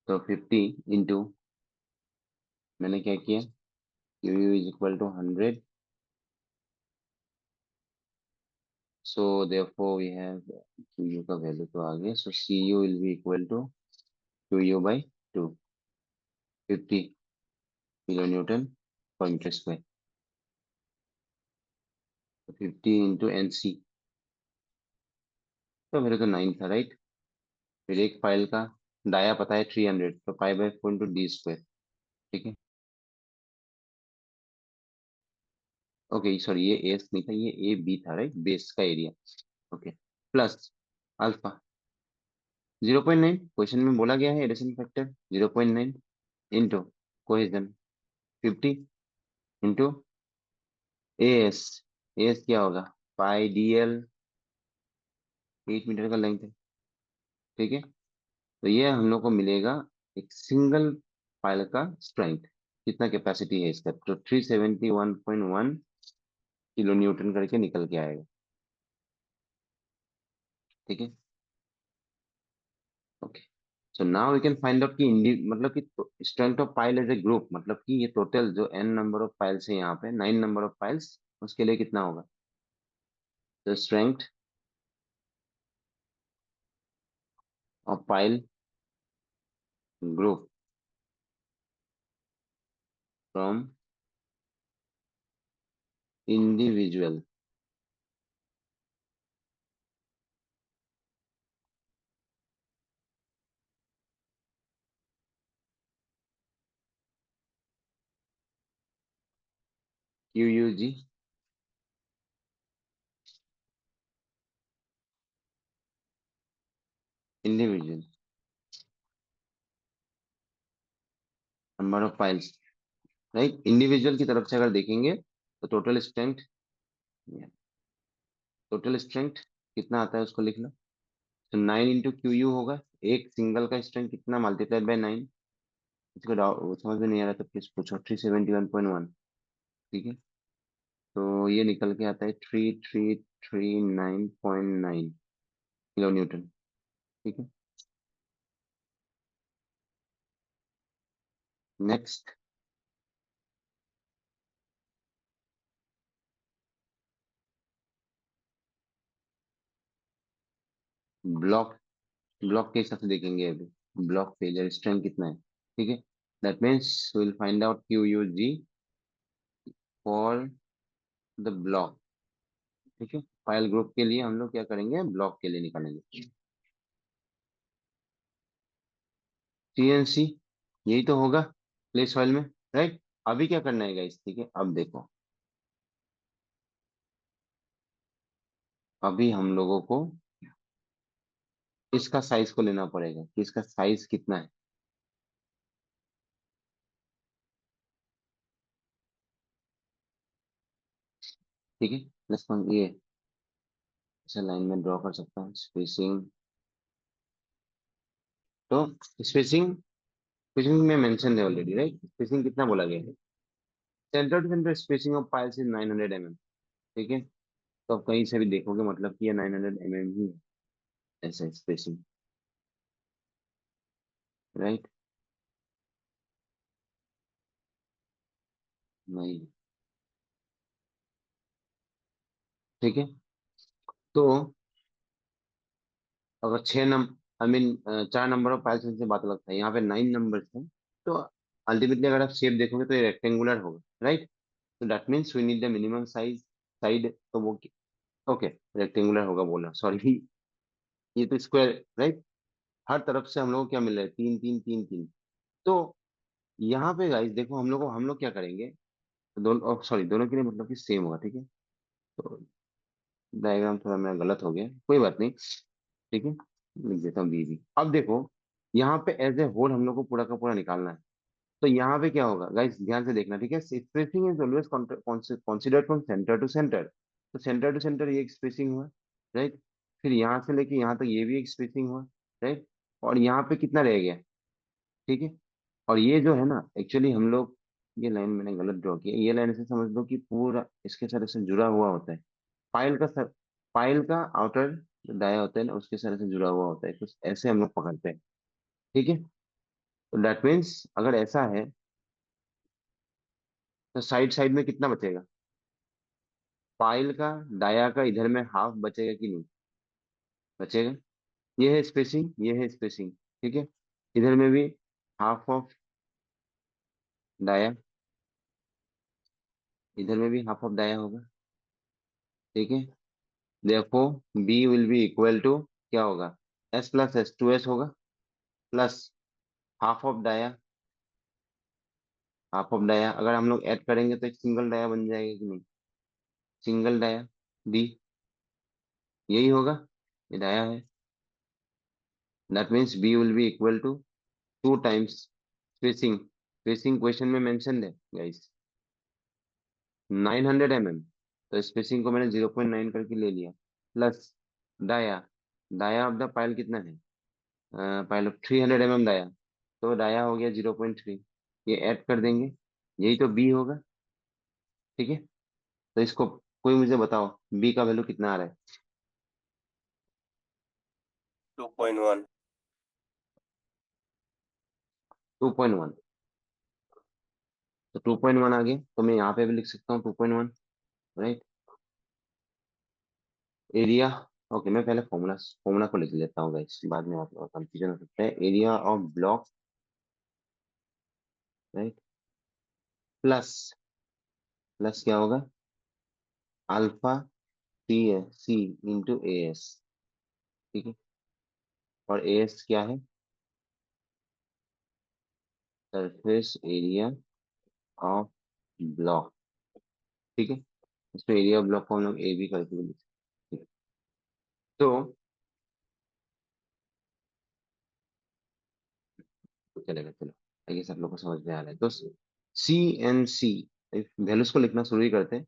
तो 50 इंटू, मैंने क्या किया, Q U is equal to 100, so therefore we have Q U का वैल्यू तो आ गया, so C U will be equal to Q U by two, 50 kilo newton per metre square, 50 into N C, तो मेरे तो 9 था, right. फिर एक फाइल का डाया पता है 300, तो pi by 4 into D square, ठीक है। ओके सॉरी, ये एस नहीं था, ये ए बी था, राइट, बेस का area, okay, plus alpha 0.9, question में बोला गया है adhesion factor 0.9 into cohesion 50 into A S, A S क्या होगा, पाई डी एल, 8 मीटर का लेंथ है, ठीक है। तो ये हम लोग को मिलेगा एक सिंगल फाइल का स्ट्रेंथ, कितना कैपेसिटी है इसका, तो 371.1 किलो न्यूटन करके निकल के आएगा, ठीक है। Okay, so now we can find out कि मतलब कि strength of pile as a group, मतलब कि ये टोटल जो एन नंबर ऑफ पाइल्स है यहाँ पे 9 नंबर ऑफ पाइल्स, उसके लिए कितना होगा, तो strength of pile group from individual Q U G individual number of piles, right. Individual की तरफ से अगर देखेंगे तो टोटल स्ट्रेंथ कितना आता है उसको लिख लो, तो 9 इंटू क्यू यू होगा, एक सिंगल का स्ट्रेंथ कितना मल्टीप्लाइड बाय 9, इसको समझ में नहीं आ रहा तो प्लीज पूछो, 371.1, ठीक है। तो ये निकल के आता है 3339.9 किलो न्यूटन। ठीक है, नेक्स्ट। ब्लॉक, ब्लॉक के हिसाब से देखेंगे अभी। ब्लॉक फेलियर स्ट्रेंथ कितना है। ठीक है, that means will find out Q U G for the block. ठीक है, फाइल ग्रुप के लिए हम लोग क्या करेंगे, ब्लॉक के लिए निकालेंगे सीएनसी। यही तो होगा प्लेस फाइल में, राइट। अभी क्या करना है गाइस, ठीक है, अब देखो, अभी हम लोगों को इसका साइज को लेना पड़ेगा कि इसका साइज कितना है। ठीक है, प्लस ये इसे लाइन में ड्रॉ कर सकता हूँ, स्पेसिंग। तो स्पेसिंग, स्पेसिंग में मेंशन है ऑलरेडी, राइट। स्पेसिंग कितना बोला गया है, centre to centre spacing of piles is 900 mm। ठीक है, तो आप कहीं से भी देखोगे मतलब कि ये 900 mm ही है, ऐसा स्पेसिंग, राइट। नहीं, ठीक है। तो अगर 6 number, I mean 4 number of piles से बात लगता है, यहाँ पे 9 नंबर है। तो अल्टीमेटली अगर आप शेप देखोगे तो ये रेक्टेंगुलर होगा, राइट। तो that means we need the minimum size side, तो वो ओके रेक्टेंगुलर होगा बोला, सॉरी। ये तो स्क्वायर, राइट। हर तरफ से हम लोग को क्या मिल रहा है, 3 3 3 3। तो यहाँ पे गाइस देखो, हम लोग क्या करेंगे, दोनों, सॉरी दोनों के लिए मतलब कि सेम होगा। ठीक है, तो डायग्राम थोड़ा मेरा गलत हो गया, कोई बात नहीं। ठीक है, लिख देता हूँ बी बी। अब देखो, यहाँ पे एज ए होल हम लोग को पूरा का पूरा निकालना है। तो यहाँ पे क्या होगा गाइस, ध्यान से देखना, ठीक है। Spacing is always considered from centre to centre. तो सेंटर टू सेंटर ये एक स्पेसिंग हुआ, राइट। फिर यहाँ से लेके यहाँ तक ये भी एक स्पेसिंग हुआ, राइट। और यहाँ पे कितना रह गया, ठीक है। और ये जो है ना, एक्चुअली हम लोग, ये लाइन मैंने गलत ड्रॉ किया, ये लाइन ऐसे समझ लो कि पूरा इसके साथ ऐसे जुड़ा हुआ होता है। पाइल का सर, पाइल का आउटर जो दाया होता है ना, उसके साथ ऐसे जुड़ा हुआ होता है, कुछ ऐसे हम लोग पकड़ते हैं। ठीक है, तो दैट मीन्स अगर ऐसा है तो साइड साइड में कितना बचेगा, पाइल का दाया का इधर में हाफ बचेगा कि नहीं, बचेगा। ये है स्पेसिंग, ये है स्पेसिंग। ठीक है, इधर में भी हाफ ऑफ दाया, इधर में भी हाफ ऑफ दाया होगा। ठीक है, देखो B will be equal to क्या होगा, एस प्लस एस, 2s होगा, plus half of dia, half of dia अगर हम लोग ऐड करेंगे तो एक सिंगल डाया बन जाएगा कि नहीं, सिंगल डाया डी, यही होगा, ये डाया है। That means B will be equal to 2 times spacing, spacing question में मेंशन है गाइस 900 mm। तो स्पेसिंग को मैंने 0.9 करके ले लिया, plus dia, dia of the pile कितना है, पाइल ऑफ 300 mm डाया, तो डाया हो गया 0.3। ये ऐड कर देंगे, यही तो बी होगा। ठीक है, तो इसको कोई मुझे बताओ बी का वैल्यू कितना आ रहा है, 2.1। 2.1। तो 2.1 आ गया, तो मैं यहाँ पे भी लिख सकता हूँ 2.1, राइट। एरिया, ओके मैं पहले फॉर्मूला फॉर्मूला को लिख लेता हूँ गाइस, बाद में आप कंफ्यूजन हो सकता है। Area of block, right, plus, plus क्या होगा, alpha C C into A S. ठीक है, और ए एस क्या है, सरफेस एरिया ऑफ ब्लॉक। ठीक है, इसमें एरिया ऑफ ब्लॉक को हम लोग ए बी करके भी लिख सकते हैं। तो चलेगा, चलो आइए सब लोग को समझ में आ रहा है। तो सी एन सी वैल्यूज को लिखना शुरू ही करते हैं।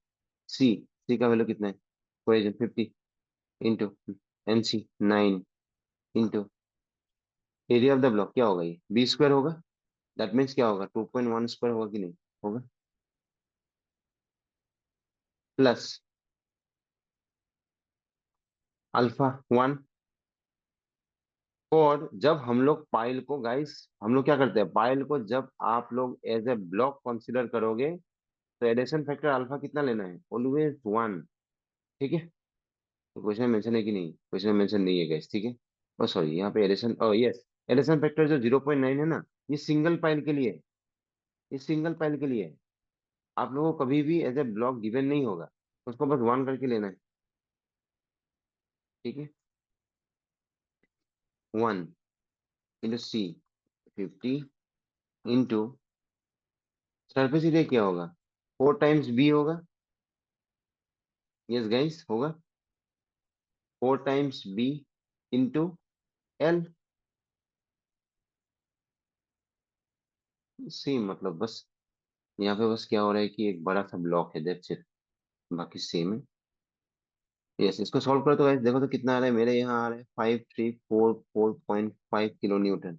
सी, सी का वैल्यू कितना है, equation 50 into N C 9 into area of the block क्या होगा, ये बी स्क्वायर होगा। दैट मीन्स क्या होगा, 2.1 स्क्वायर होगा कि नहीं, होगा। Plus alpha 1। और जब हम लोग पाइल को, गाइस, हम लोग क्या करते हैं, पाइल को जब आप लोग एज ए ब्लॉक कंसिडर करोगे तो एडिशन फैक्टर अल्फा कितना लेना है, ऑलवेज 1। ठीक है, तो क्वेश्चन में मेंशन है कि नहीं, क्वेश्चन में मेंशन नहीं है गाइस, ठीक है। ओ सॉरी, यहाँ पे adhesion, oh yes, adhesion factor जो 0.9 है ना, ये सिंगल पाइल के लिए है, ये सिंगल पाइल के लिए है। आप लोगों को कभी भी एज ए ब्लॉक गिवन नहीं होगा, उसको बस 1 करके लेना है। ठीक है, 1 × C 50 इंटू सरफेस एरिया क्या होगा, 4 टाइम्स B होगा। यस गाइस, होगा 4 times B into L। Same, मतलब बस यहाँ पे बस क्या हो रहा है कि एक बड़ा सा ब्लॉक है, दैट्स इट, बाकी सेम है। यस, इसको सॉल्व करो तो गाइस देखो तो कितना आ रहा है, मेरे यहाँ आ रहा है 5344.5 किलो न्यूटन।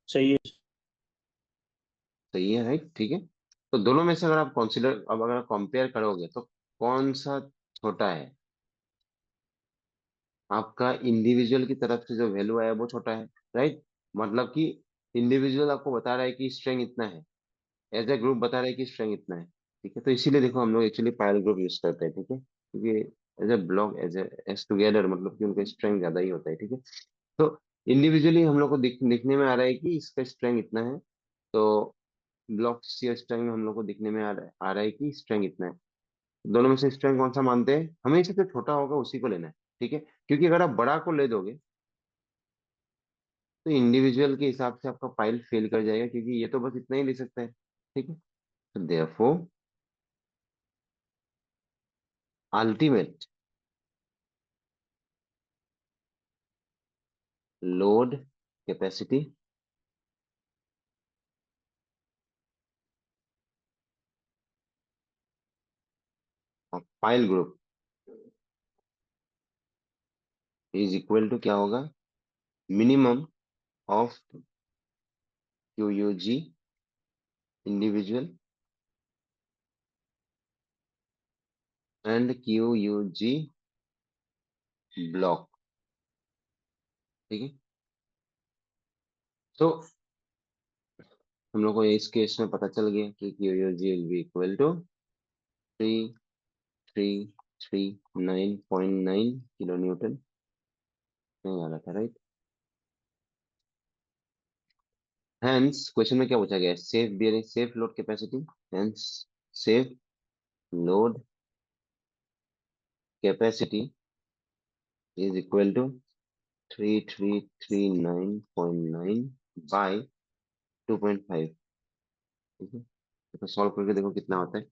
सही है। सही है, राइट, ठीक है। तो दोनों में से अगर आप कंसिडर, अब अगर कंपेयर करोगे तो कौन सा छोटा है, आपका इंडिविजुअल की तरफ से जो वैल्यू आया वो छोटा है, राइट। मतलब कि इंडिविजुअल आपको बता रहा है कि स्ट्रेंथ इतना है, एज ए ग्रुप बता रहा है कि स्ट्रेंथ इतना है। ठीक है, तो इसीलिए देखो हम लोग एक्चुअली पायल ग्रुप यूज करते हैं, ठीक है, क्योंकि as a block, as together, मतलब कि उनका स्ट्रेंथ ज्यादा ही होता है। ठीक है, तो इंडिविजुअली हम लोग को दिखने में आ रहा है कि इसका स्ट्रेंथ इतना है, तो ब्लॉक शेयर स्ट्रेंथ में हम लोग को दिखने में आ रहा है कि स्ट्रेंथ इतना है। दोनों में से स्ट्रेंथ कौन सा मानते हैं, हमेशा जो छोटा होगा उसी को लेना है। ठीक है, क्योंकि अगर आप बड़ा को ले दोगे तो इंडिविजुअल के हिसाब से आपका फाइल फेल कर जाएगा, क्योंकि ये तो बस इतना ही ले सकता है। ठीक है, तो therefore ultimate load capacity of pile group is equal to क्या होगा, minimum of QUG individual and QUG block. ठीक है, तो हम लोग को इस केस में पता चल गया कि QUG will be equal to 3339.9 kilo newton नहीं आ रहा था, राइट। हेंस क्वेश्चन में क्या पूछा गया है, safe bearing, safe load capacity, hence safe load capacity is equal to 3339.9 by 2.5। ठीक है, तो सॉल्व करके देखो कितना होता है।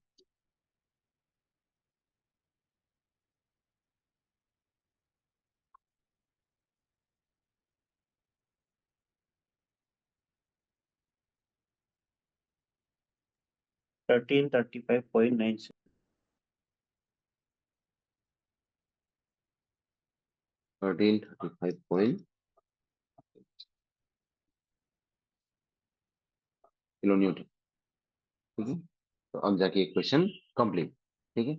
थर्टीन 35.9। 1335 kilo Newton. ठीक है, तो अब जाके एक क्वेश्चन कंप्लीट। ठीक है,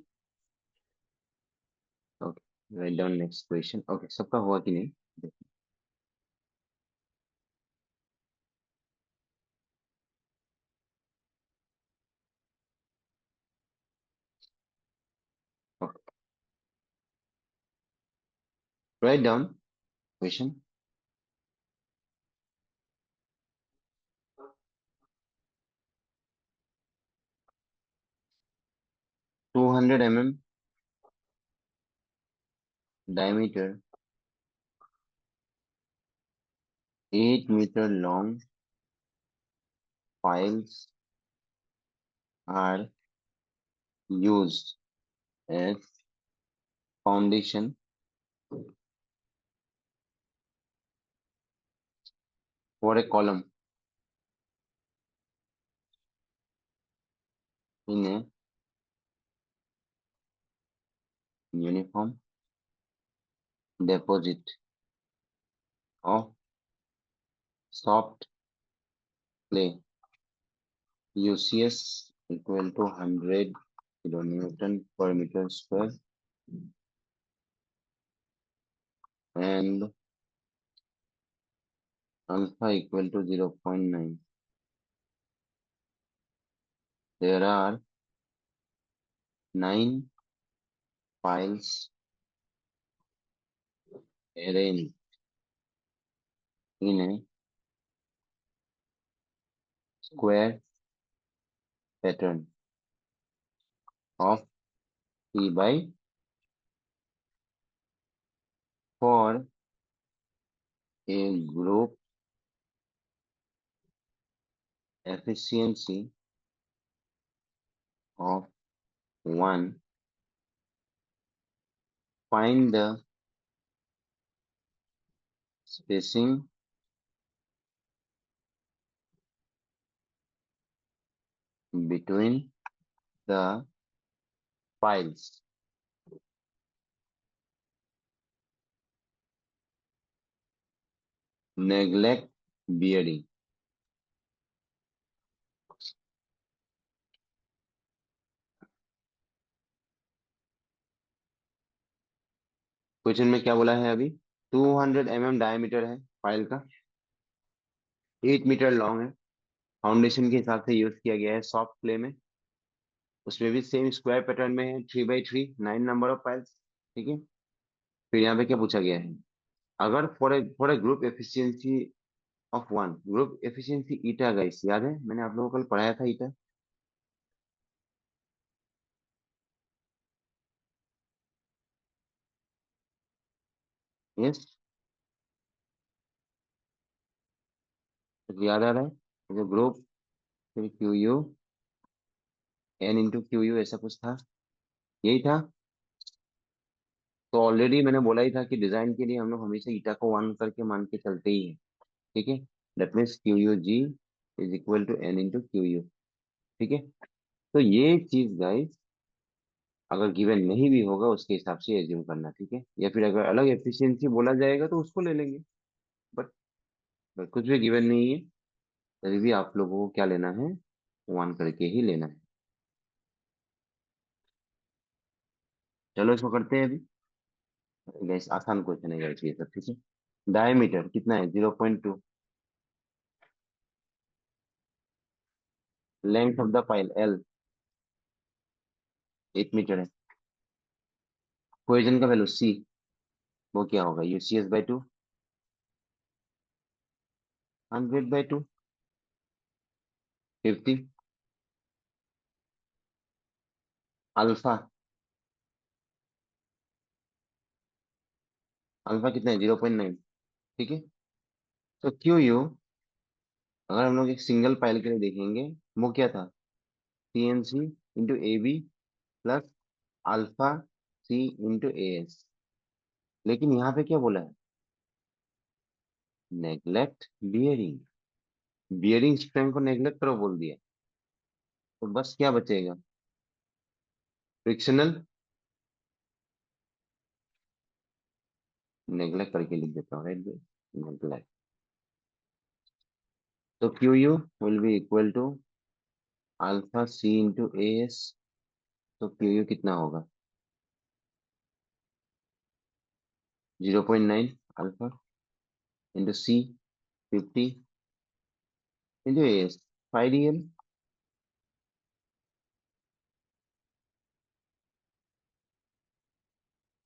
okay, write down next question. Okay, सबका हुआ कि नहीं, right down question. 200 mm diameter, 8 meter long piles are used as foundation for a column in a uniform deposit of soft clay, UCS equal to 100 kilonewton per meter square, and alpha equal to 0.9. There are 9 piles arranged in a square pattern of 3 by 4. A group efficiency of 1. Find the spacing between the piles. Neglect bearing. Question में क्या बोला है अभी? 200 mm diameter है pile का, 8 metre long है, foundation के हिसाब से यूज किया गया है सॉफ्ट क्ले में, उसमें भी सेम स्क्वायर पैटर्न में है, 3 by 3, 9 नंबर ऑफ पाइल्स। ठीक है, फिर यहाँ पे क्या पूछा गया है? अगर for a group efficiency of 1, group efficiency eta, guys याद है मैंने आप लोगों को कल पढ़ाया था ईटा। यस, याद आ रहा है जो ग्रुप, फिर Q U, N into Q U, ऐसा कुछ था, यही था। तो ऑलरेडी मैंने बोला ही था कि डिजाइन के लिए हम लोग हमेशा ईटा को 1 करके मान के चलते ही हैं। ठीक है, that means Q U G is equal to N into Q U. ठीक है, तो ये चीज गाइस अगर गिवन नहीं भी होगा उसके हिसाब से एज्यूम करना। ठीक है, या फिर अगर अलग एफिशिएंसी बोला जाएगा तो उसको ले लेंगे, बट कुछ भी गिवन नहीं है तभी भी आप लोगों को क्या लेना है, 1 करके ही लेना है। चलो इसको करते हैं अभी। गैस आसान क्वेश्चन है गाइस ये सब। ठीक है, डायमीटर कितना है? 0.2। Length of the pile L 8 metre है। कोएजन का वैल्यू सी, वो क्या होगा? UCS/2, 100/2, 50। अल्फा, अल्फा कितना है? 0.9। ठीक है, तो क्यू यू अगर हम लोग एक सिंगल पाइल के लिए देखेंगे, वो क्या था? CNC into A B plus alpha C into A S. लेकिन यहाँ पे क्या बोला है? नेग्लेक्ट बियरिंग, बियरिंग स्ट्रेंथ को नेग्लेक्ट करो बोल दिया, तो बस क्या बचेगा? फ्रिक्शनल, नेग्लेक्ट करके लिख देता हूँ, राइट? नेग्लेक्ट। तो Q U will be equal to alpha C into A S. तो क्यू यू कितना होगा? 0.9 alpha into C 50 into A S 5 DL।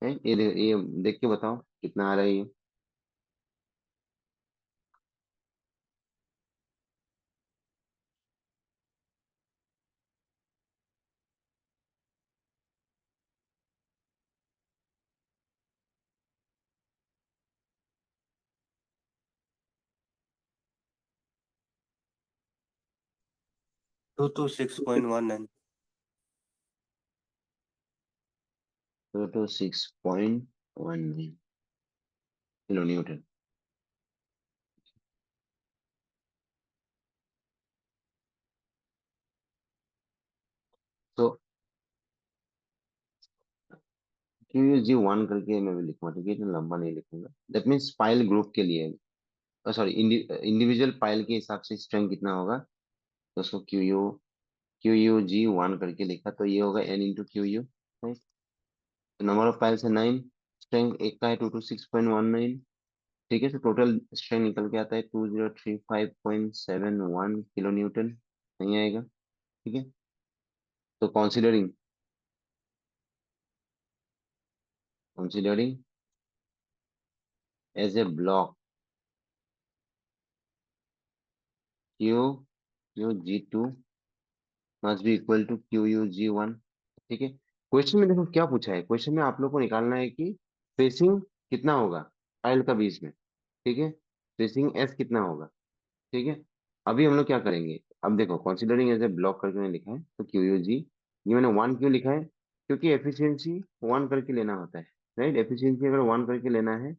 है ये देख के बताओ कितना आ रहा है ये। Two to 6.19. तो 6.19 किलो न्यूटन। तो QUG1 करके मैं भी लिखूंगा, ठीक है, इतना लंबा नहीं लिखूंगा। दैट मीन्स पाइल ग्रुप के लिए, सॉरी इंडिविजुअल पाइल के हिसाब से स्ट्रेंथ कितना होगा, तो उसको QUG1 करके लिखा, तो ये होगा N into QU। Number of piles है 9, स्ट्रेंथ एक का है 226.19, ठीक है। तो टोटल स्ट्रेंथ निकल के आता है 2035.71 किलो न्यूटन, नहीं आएगा, ठीक है। तो considering as a block QUG2 must be equal to QUG1, ठीक है। क्वेश्चन में देखो क्या पूछा है, क्वेश्चन में आप लोग को निकालना है कि स्पेसिंग कितना होगा फाइल का बीच में, ठीक है, स्पेसिंग एस कितना होगा, ठीक है। अभी हम लोग क्या करेंगे, अब देखो कंसीडरिंग एज ए ब्लॉक करके मैंने लिखा है, तो QUG, ये मैंने 1 क्यों लिखा है, क्योंकि एफिशिएंसी 1 करके लेना होता है, राइट। एफिशिएंसी अगर 1 करके लेना है,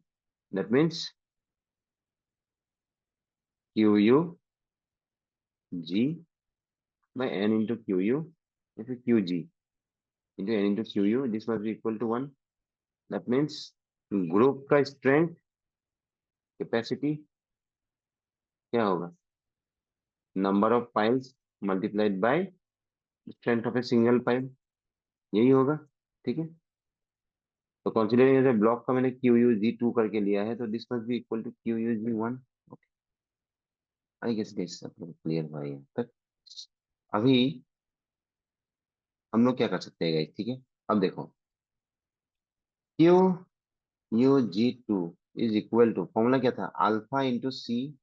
that means QUG by N into QU, या फिर QG into N into QU, this must be equal to 1। That means group का स्ट्रेंथ कैपेसिटी क्या होगा, number of piles multiplied by strength of a single pile, यही होगा, ठीक है। तो कंसीडरिंग एज ए ब्लॉक का मैंने QUG2 करके लिया है, तो this must be equal to QUG1। I guess this clear हुआ यहाँ तक। अभी हम लोग क्या कर सकते हैं गाइस, ठीक है। अब देखो QUG2 is equal to, formula क्या था, अल्फा इंटू सी,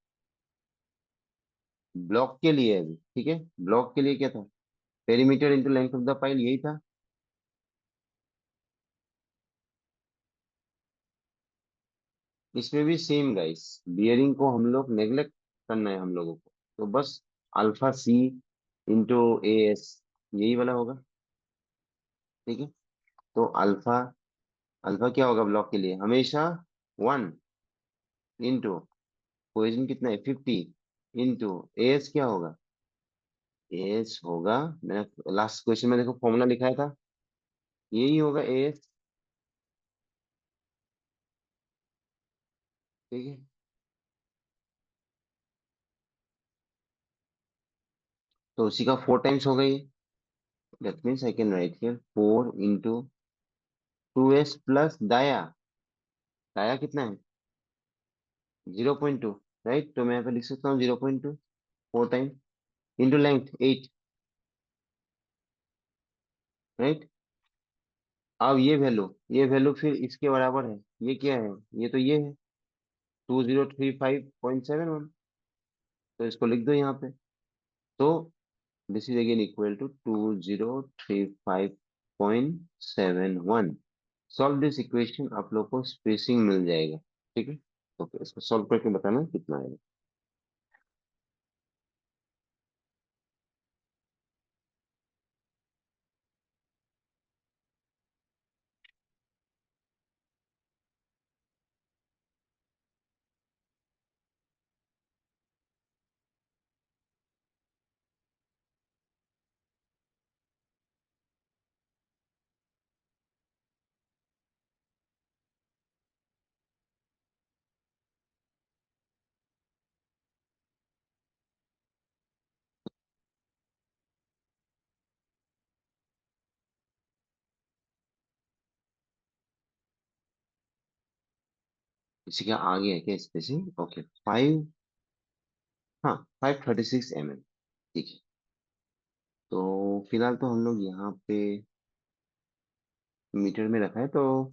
ब्लॉक के लिए अभी, ठीक है। ब्लॉक के लिए क्या था, perimeter into length of the pile, यही था। इसमें भी सेम गाइस, बियरिंग को हम लोग नेग्लेक्ट करना है हम लोगों को, तो बस alpha C into A S, यही वाला होगा, ठीक है। तो अल्फा, अल्फा क्या होगा ब्लॉक के लिए हमेशा 1 इंटू पोजिशन कितना है 50 इंटू एस क्या होगा, एस होगा, मैंने लास्ट क्वेश्चन में देखो फॉर्मूला लिखाया था, यही होगा एस, ठीक है। तो उसी का 4 टाइम्स हो गई, that means I can write here 4 into 2s plus दाया, दाया कितना है 0.2, राइट। तो मैं यहाँ पे लिख सकता हूँ 0.2, 4 टाइम इंटू लेंथ 8, राइट। अब ये वैल्यू फिर इसके बराबर है, ये क्या है, ये तो ये है 2035.71, तो इसको लिख दो यहाँ पे। तो this is again equal to 2035.71। Solve this equation, आप लोग को स्पेसिंग मिल जाएगा, ठीक है। ओके, इसको सॉल्व करके बताना कितना आएगा। इसी का आगे है क्या स्पेसिंग, ओके 5, हाँ 536 mm, ठीक है। तो फिलहाल तो हम लोग यहाँ पे मीटर में रखा है, तो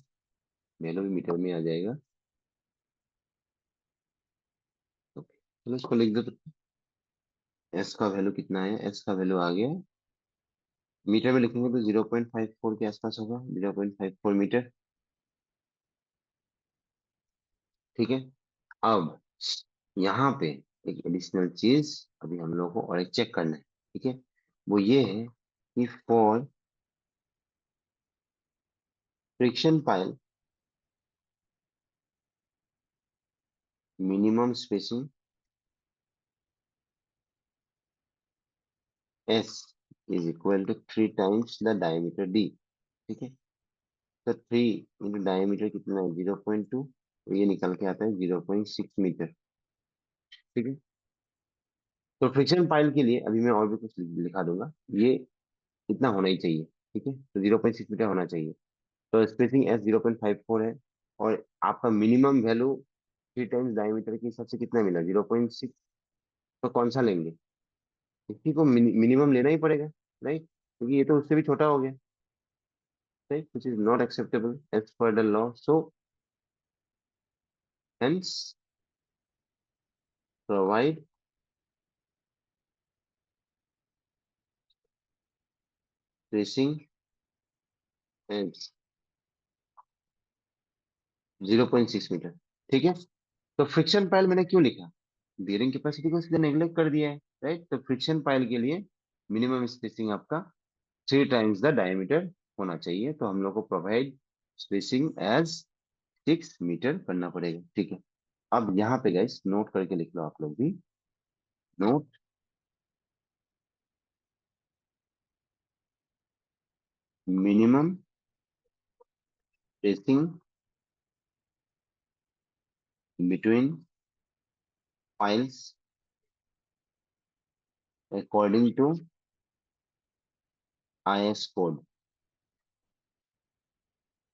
वैल्यू भी मीटर में आ जाएगा, ओके। चलो इसको लिख दो, तो एस का वैल्यू कितना है, एस का वैल्यू आ गया, मीटर में लिखेंगे तो 0.54 के आसपास होगा, 0.54 मीटर, ठीक है। अब यहाँ पे एक एडिशनल चीज अभी हम लोग को और एक चेक करना है, ठीक है। वो ये है कि for friction pile minimum spacing S is equal to 3 times the diameter D. ठीक है, तो 3 इंटू डायमीटर कितना है 0.2, तो ये निकल के आता है 0.6 मीटर। ठीक है, तो फ्रिक्शन पाइल के लिए अभी मैं और भी कुछ लिखा दूंगा, ये इतना होना ही चाहिए। ठीक है, तो 0.6 मीटर होना चाहिए। तो स्पेसिंग एस 0.54 है, और आपका मिनिमम वैल्यू 3 टाइम्स डायमीटर के हिसाब से कितना मिला 0.6। तो कौन सा लेंगे, इसी को मिनिमम लेना ही पड़ेगा, राइट, क्योंकि ये तो उससे भी छोटा हो गया, right, which is not acceptable as per the law, so hence provide spacing as 0.6 metre. ठीक है, तो फ्रिक्शन पाइल मैंने क्यों लिखा, बियरिंग कैपेसिटी को सीधे नेग्लेक्ट कर दिया है, राइट। तो फ्रिक्शन पाइल के लिए मिनिमम स्पेसिंग आपका 3 टाइम्स द डायमीटर होना चाहिए, तो हम लोग को प्रोवाइड स्पेसिंग एज 6 मीटर करना पड़ेगा। ठीक है, अब यहाँ पे गाइस नोट करके लिख लो आप लोग भी, note minimum spacing between piles according to IS code.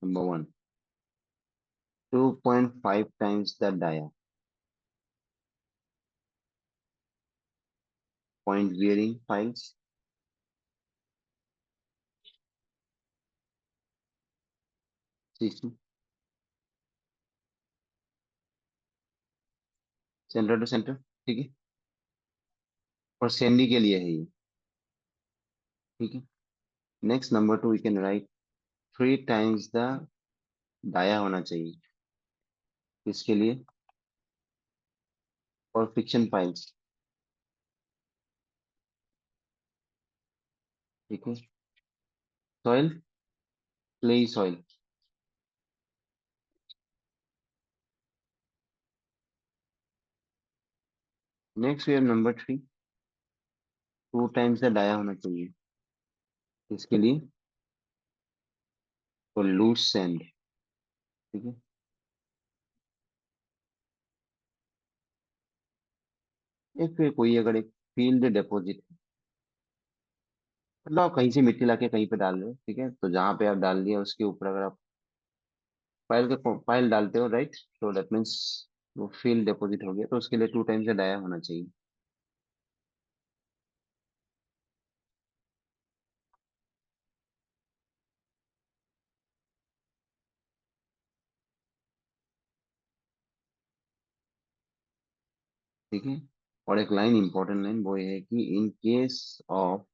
Number 1, 2.5 times the dia point bearing piles, centre to centre. ठीक है, और सैंडी के लिए है ये। ठीक है, next number 2 we can write 3 times the dia होना चाहिए, इसके लिए, और फ्रिक्शन पाइल्स। ठीक है, soil, clayey soil. Next we have number 3, 2 times the dia होना चाहिए, इसके लिए, और लूज सैंड। ठीक है, या फिर कोई अगर एक फील्ड डिपॉजिट, मतलब आप कहीं से मिट्टी लाके कहीं पे डाल रहे हो, ठीक है, तो जहां पे आप डाल दिया उसके ऊपर अगर आप पाइल डालते हो, राइट, तो दैट मीन्स वो फील्ड डिपॉजिट हो गया, तो उसके लिए 2 टाइम्स द डाया होना चाहिए। ठीक है, और एक लाइन इंपॉर्टेंट लाइन वो ये है कि in case of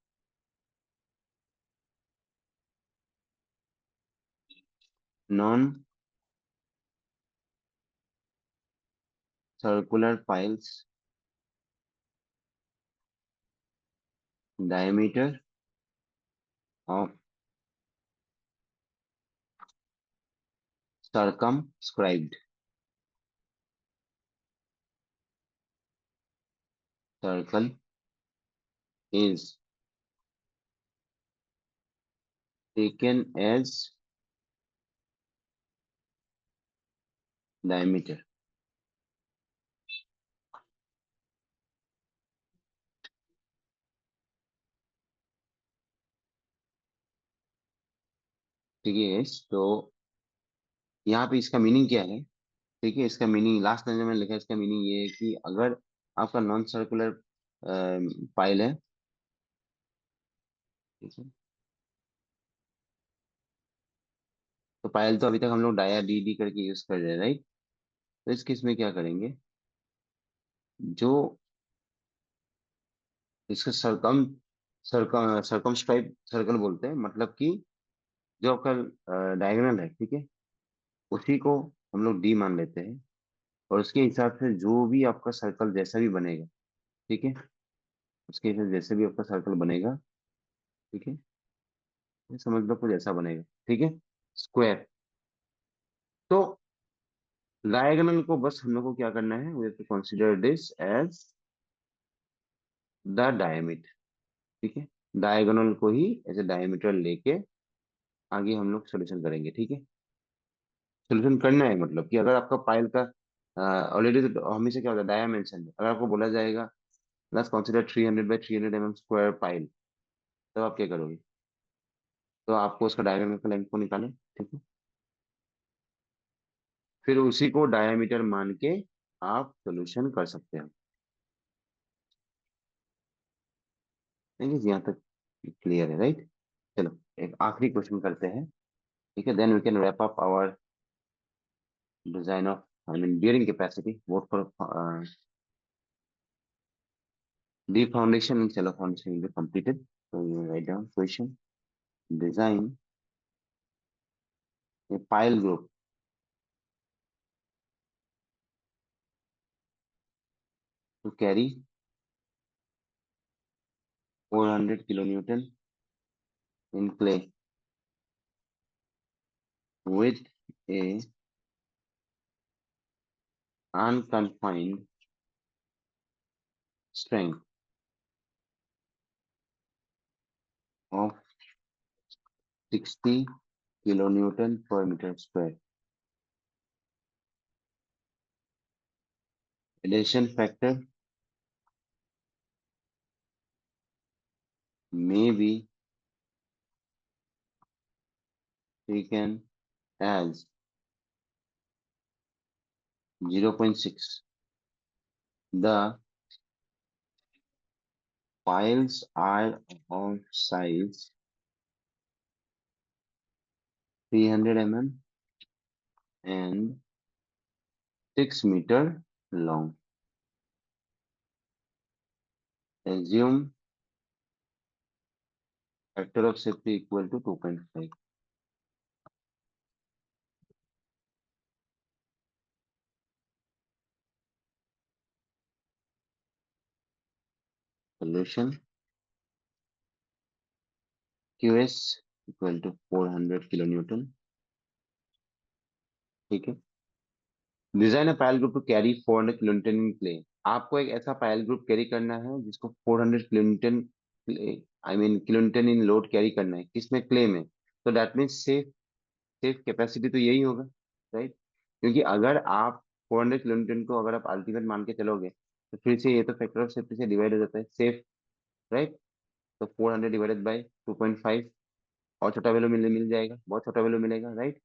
non circular piles diameter of circumscribed circle is taken as diameter। ठीक है guys, तो यहाँ पे इसका मीनिंग क्या है, ठीक है, इसका मीनिंग लास्ट लाइन में मैंने लिखा है, इसका मीनिंग ये है कि अगर आपका नॉन सर्कुलर पाइल है, ठीक है, तो पाइल तो अभी तक हम लोग डाया डी डी करके यूज कर रहे हैं, राइट। तो इस केस में क्या करेंगे, जो इसका सरकमस्क्राइब सर्कल बोलते हैं, मतलब कि जो आपका डायगोनल है, ठीक है, उसी को हम लोग डी मान लेते हैं, और उसके हिसाब से जो भी आपका सर्कल जैसा भी बनेगा, ठीक है, उसके हिसाब से जैसे भी आपका सर्कल बनेगा, ठीक है, ये समझ लो कुछ ऐसा बनेगा। ठीक है, स्क्वायर। तो डायगोनल को बस हम लोग को क्या करना है, we have to consider this as the diameter. ठीक है, डायगोनल को ही ऐसे डायमीटर लेके आगे हम लोग सोल्यूशन करेंगे, ठीक है। सोल्यूशन करना है मतलब कि अगर आपका पाइल का ऑलरेडी, तो हमेशा क्या होता है डायमेंशन में, अगर आपको बोला जाएगा let's consider 300 by 300 square pile, तब आप क्या करोगे? तो आपको उसका डायगोनल का लेंथ को निकालें, ठीक है। फिर उसी को डायमीटर मान के आप सोल्यूशन कर सकते हो। ठीक है, यहाँ तक क्लियर है, राइट। चलो एक आखिरी क्वेश्चन करते हैं, ठीक है, then we can wrap up our design of, I mean bearing capacity वोट फॉर डी फाउंडेशन। चलो foundation will be completed, so you write down question, design a pile group to carry 400 kilonewton in clay with a unconfined strength of 60 kilonewton per meter square. Adhesion factor may be taken as 0.6. The piles are of size 300 mm and 6 meter long. Assume factor of safety equal to 2.5. Solution QS equal to 400 kilonewton, ठीक है। Design a pile group to carry 400 kilonewton in clay. आपको एक ऐसा पायल group carry करना है जिसको 400 kilonewton, I mean kilonewton in load carry करना है, किसमें? क्ले में। तो that means safe safe capacity तो यही होगा, राइट। क्योंकि अगर आप 400 किलोन्यूटन को अगर आप अल्टीमेट मान के चलोगे तो फिर से ये तो फैक्टर ऑफ सेफ्टी से डिवाइड हो जाता है, सेफ, राइट। तो 400 डिवाइडेड बाई 2.5, और छोटा वैल्यू मिल जाएगा, बहुत छोटा वैल्यू मिलेगा, राइट।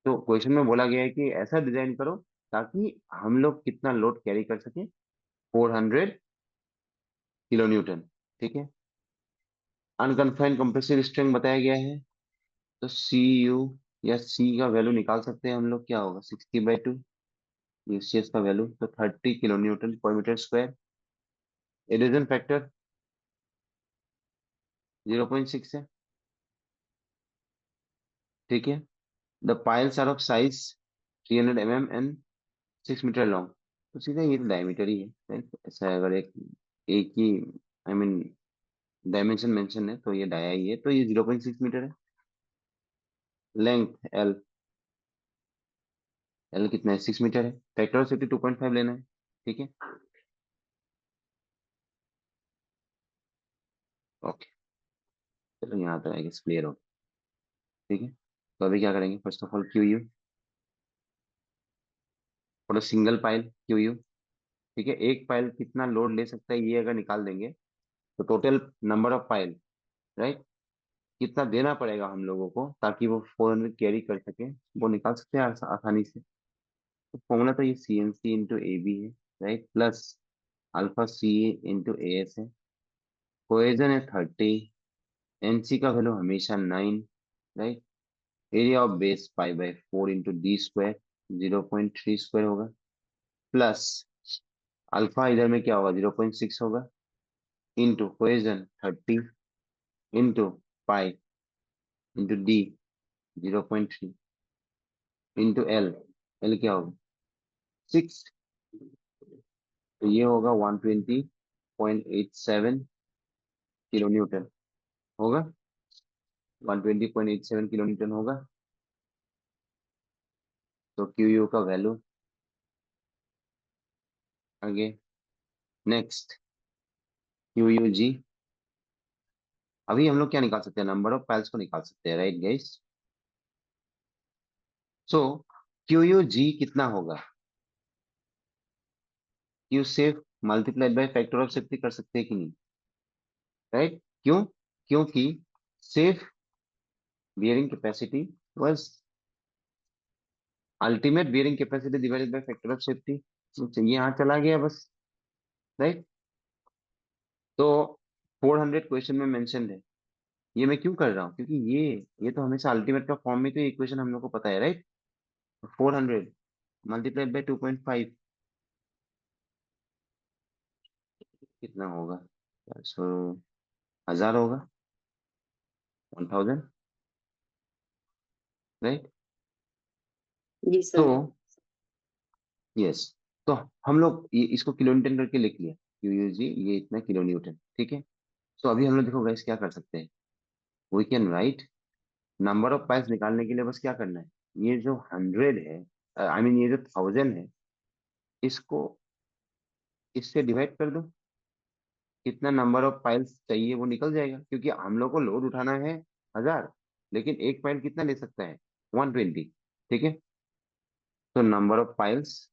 तो क्वेश्चन में बोला गया है कि ऐसा डिजाइन करो ताकि हम लोग कितना लोड कैरी कर सके, 400 किलो न्यूटन, ठीक है। अनकन्फाइंड कंप्रेसिव स्ट्रेंथ बताया गया है, तो सी यू या सी का वैल्यू निकाल सकते हैं हम लोग, क्या होगा 60/2, यूसीएस का वैल्यू तो 30 kilo newton per metre square. Adhesion factor 0.6 है, ठीक है। The piles are of size 300 mm and 6 metre long, तो सीधा ये तो डायमीटर ही है, right? ऐसा है, अगर एक ही, आई मीन डायमेंशन मेंशन है तो ये डाया ही है, तो ये 0.6 मीटर है। लेंथ एल, एल कितना है 6 मीटर है। फैक्टर ऑफ सेफ्टी 2.5 लेना है, ठीक है। ओके, चलो यहाँ तक आई गेस क्लियर हो, ठीक है। तो अभी क्या करेंगे, first of all Q U for a single pile Q U, ठीक है। एक पाइल कितना लोड ले सकता है ये अगर निकाल देंगे तो total number of pile, right, कितना देना पड़ेगा हम लोगों को ताकि वो 400 कैरी कर सके, वो निकाल सकते हैं आसानी से। तो फॉर्मूला तो ये C N C into A B है, right, plus alpha C into A S है। कोएजन है 30, एनसी का वैल्यू हमेशा 9, राइट। एरिया ऑफ बेस पाई/4 इंटू डी स्क्वायर 0.3 स्क्वायर होगा, प्लस अल्फा इधर में क्या होगा 0.6 होगा, into cohesion 30 into pi into D 0.3 into L, L क्या होगा 6, तो ये होगा 120.87 किलो न्यूटन होगा, 120.87 किलो न्यूटन होगा। तो क्यू यू का वैल्यू आगे, नेक्स्ट क्यू यू जी अभी हम लोग क्या निकाल सकते हैं, नंबर ऑफ पाइल्स को निकाल सकते हैं, राइट गाइस। सो क्यू यू जी कितना होगा, Q safe multiplied by factor of safety कर सकते हैं कि नहीं, राइट। क्यों, क्योंकि safe bearing capacity was ultimate bearing capacity divided by factor of safety, ये यहाँ चला गया बस, राइट। तो 400 क्वेश्चन में मेंशन है, ये मैं क्यों कर रहा हूँ, क्योंकि ये तो हमेशा अल्टीमेट का फॉर्म में, तो इक्वेशन हम लोग को पता है, राइट। 400 मल्टीप्लाइड बाय 2.5 कितना होगा, 400, 1000 होगा, 1000, राइट। जी तो सर। यस, तो हम लोग इसको किलो न्यूटन करके लिख लिया, क्यू यू जी ये इतना किलो न्यूटन, ठीक है। तो अभी हम लोग देखो गाइस क्या कर सकते हैं, we can write number of piles निकालने के लिए बस क्या करना है, ये जो 100 है, आई मीन ये जो 1000 है, इसको इससे डिवाइड कर दो, कितना नंबर ऑफ पाइल्स चाहिए वो निकल जाएगा, क्योंकि हम लोग को लोड उठाना है 1000, लेकिन एक पाइल कितना ले सकता है, 120, ठीक है। तो number of piles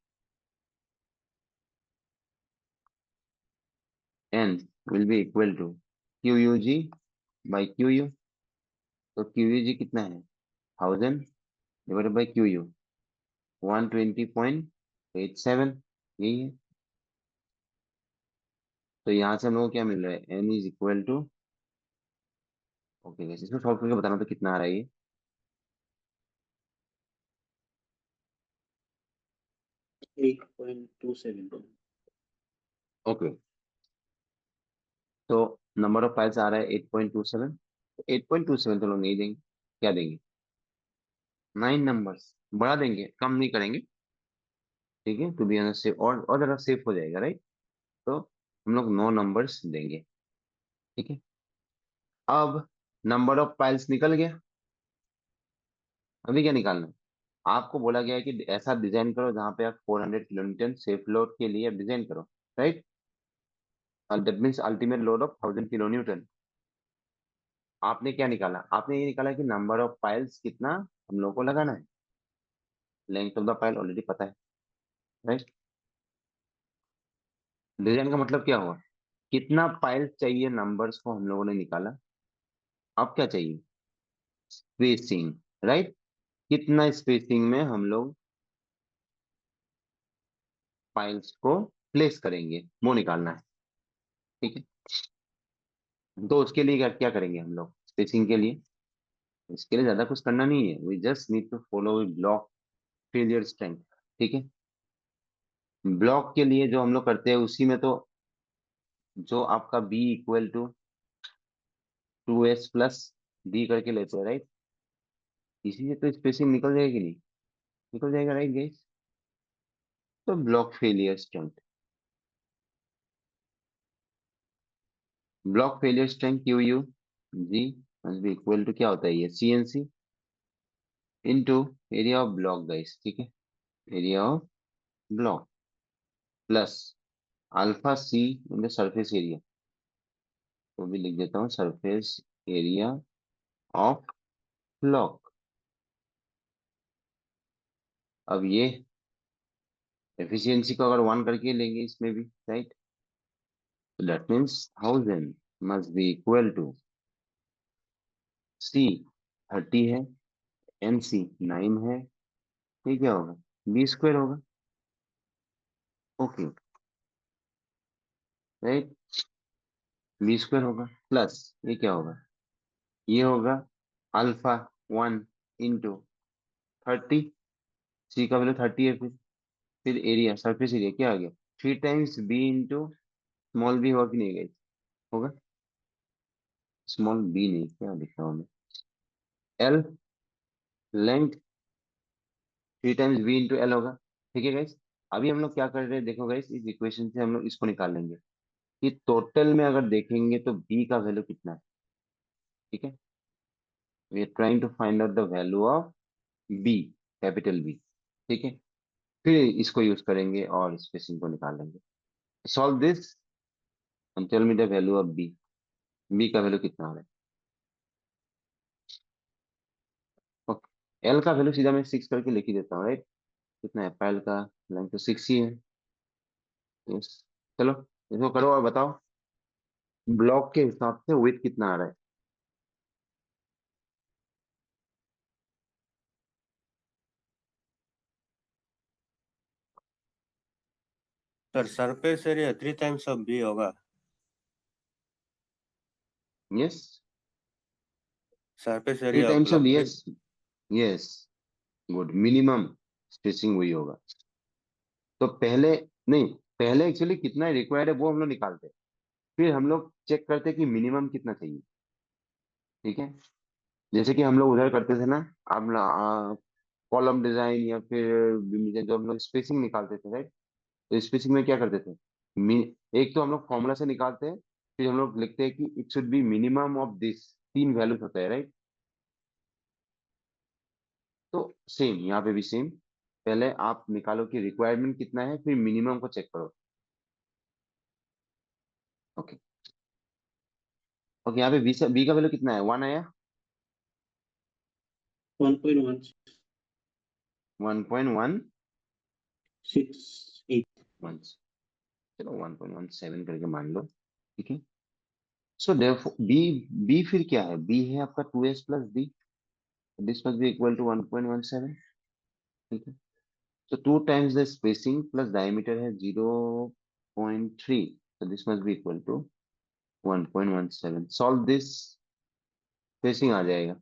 n will be equal to Q U G by Q U. तो क्यू यू जी कितना है, 1000 डिवाइडेड बाई क्यू यू, 120.87, यही है। तो यहाँ से हम लोग को क्या मिल रहा है, n is equal to, okay इसको सॉल्व करके बताना तो कितना आ रहा है ये, 8.27। ओके। तो नंबर ऑफ पाइल्स आ रहा है 8.27, 8.27 तो लोग नहीं देंगे, क्या देंगे, 9 नंबर्स, बढ़ा देंगे, कम नहीं करेंगे, ठीक है, टू बी ऑनेस्ट सेफ, और जरा सेफ हो जाएगा, राइट। तो हम लोग 9 नंबर्स देंगे, ठीक है। अब नंबर ऑफ पाइल्स निकल गया, अभी क्या निकालना है, आपको बोला गया है कि ऐसा डिजाइन करो जहां पे आप 400 किलोमीटर सेफ लोड के लिए डिजाइन करो, right. That means ultimate load of 1000 kilo Newton. आपने क्या निकाला, आपने ये निकाला कि नंबर ऑफ पाइल्स कितना हम लोग को लगाना है, length of the pile already पता है, राइट। डिजाइन का मतलब क्या हुआ, कितना पाइल्स चाहिए नंबर्स को हम लोगों ने निकाला, अब क्या चाहिए, स्पेसिंग, राइट। कितना स्पेसिंग में हम लोग पाइल्स को प्लेस करेंगे वो निकालना है, ठीक है। तो उसके लिए क्या क्या करेंगे हम लोग स्पेसिंग के लिए, इसके लिए ज्यादा कुछ करना नहीं है, we just need to follow block failure strength, ठीक है। ब्लॉक के लिए जो हम लोग करते हैं उसी में तो, जो आपका B equal to 2s plus D करके लेते हैं, राइट। इसी से तो स्पेसिंग निकल जाएगी, नहीं निकल जाएगा, राइट गाइस। तो block failure strength, block failure strength Q U G must be equal to, क्या होता है ये, C N C into area of block guys, ठीक है, area of block plus alpha C in the surface area, तो भी लिख देता हूँ सरफेस एरिया ऑफ ब्लॉक। अब ये एफिशिएंसी को अगर 1 करके लेंगे इसमें भी, राइट, तो that means 1000 must be equal to C 30 है, एन सी 9 है, ये क्या होगा, बी स्क्वायर होगा, ओके, राइट, बी स्क्वायर होगा प्लस ये क्या होगा, ये होगा अल्फा 1 इंटू 30, सी का वैल्यू 30 है, फिर एरिया सरफेस एरिया क्या आ गया, 3 times B into small B, होगा कि नहीं गई, होगा, स्मॉल बी नहीं, क्या लिख रहा हूँ मैं, L length 3 times B into L होगा, ठीक है गाइस। अभी हम लोग क्या कर रहे हैं, देखो गाइस, इस इक्वेशन से हम लोग इसको निकाल लेंगे कि टोटल में अगर देखेंगे तो बी का वैल्यू कितना है, ठीक है। We are trying to find out the value of B, capital B, ठीक है। फिर इसको यूज करेंगे और स्पेसिंग को निकाल लेंगे, solve this and tell me the value of B, B का वैल्यू कितना हो रहा है, एल का वैल्यू सीधा मैं 6 करके लिख ही देता हूँ, राइट। कितना है पायल का लेंथ, तो 6 ही है। यस। चलो इसको करो और बताओ ब्लॉक के हिसाब से विड्थ कितना आ रहा है। Sir surface area 3 times of B होगा। Yes, surface 3 area of times of, block. Yes. Yes, good, minimum spacing वही होगा। तो पहले, नहीं, पहले एक्चुअली कितना रिक्वायर्ड है वो हम लोग निकालते हैं, फिर हम लोग चेक करते हैं कि मिनिमम कितना चाहिए। ठीक है, जैसे कि हम लोग उधर करते थे ना, आप कॉलम डिजाइन या फिर बीम डिजाइन, जो हम लोग स्पेसिंग निकालते थे, राइट। तो स्पेसिंग में क्या करते थे, एक तो हम लोग फॉर्मूला से निकालते हैं, फिर हम लोग लिखते हैं कि it should be minimum of this, 3 values होता है, राइट। तो सेम यहाँ पे भी सेम, पहले आप निकालो कि रिक्वायरमेंट कितना है, फिर मिनिमम को चेक करो। ओके। ओके, यहाँ पे बी का वैल्यू कितना है, 1 आया। 1.16 8 1.1, चलो 1.17 करके मान लो। ठीक है, सो बी, बी फिर क्या है, बी है आपका 2s plus B, this must be equal to 1.17। ठीक है, so 2 times the spacing plus diameter है 0.3, so this must be equal to 1.17। solve this, spacing आ जाएगा।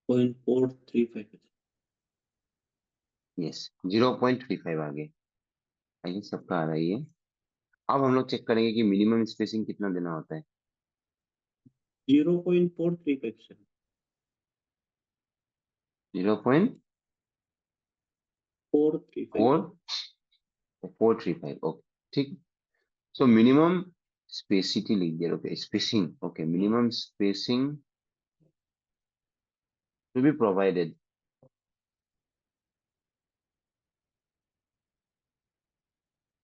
0.435 यस, 0.35 आ गए। आइए सबका आ रहा है ये। अब हम लोग चेक करेंगे कि मिनिमम स्पेसिंग कितना देना होता है। 0.435 435 0.4435, ओके। ठीक, सो मिनिमम स्पेसिटी लिख दिया, okay, spacing, okay, minimum spacing to be provided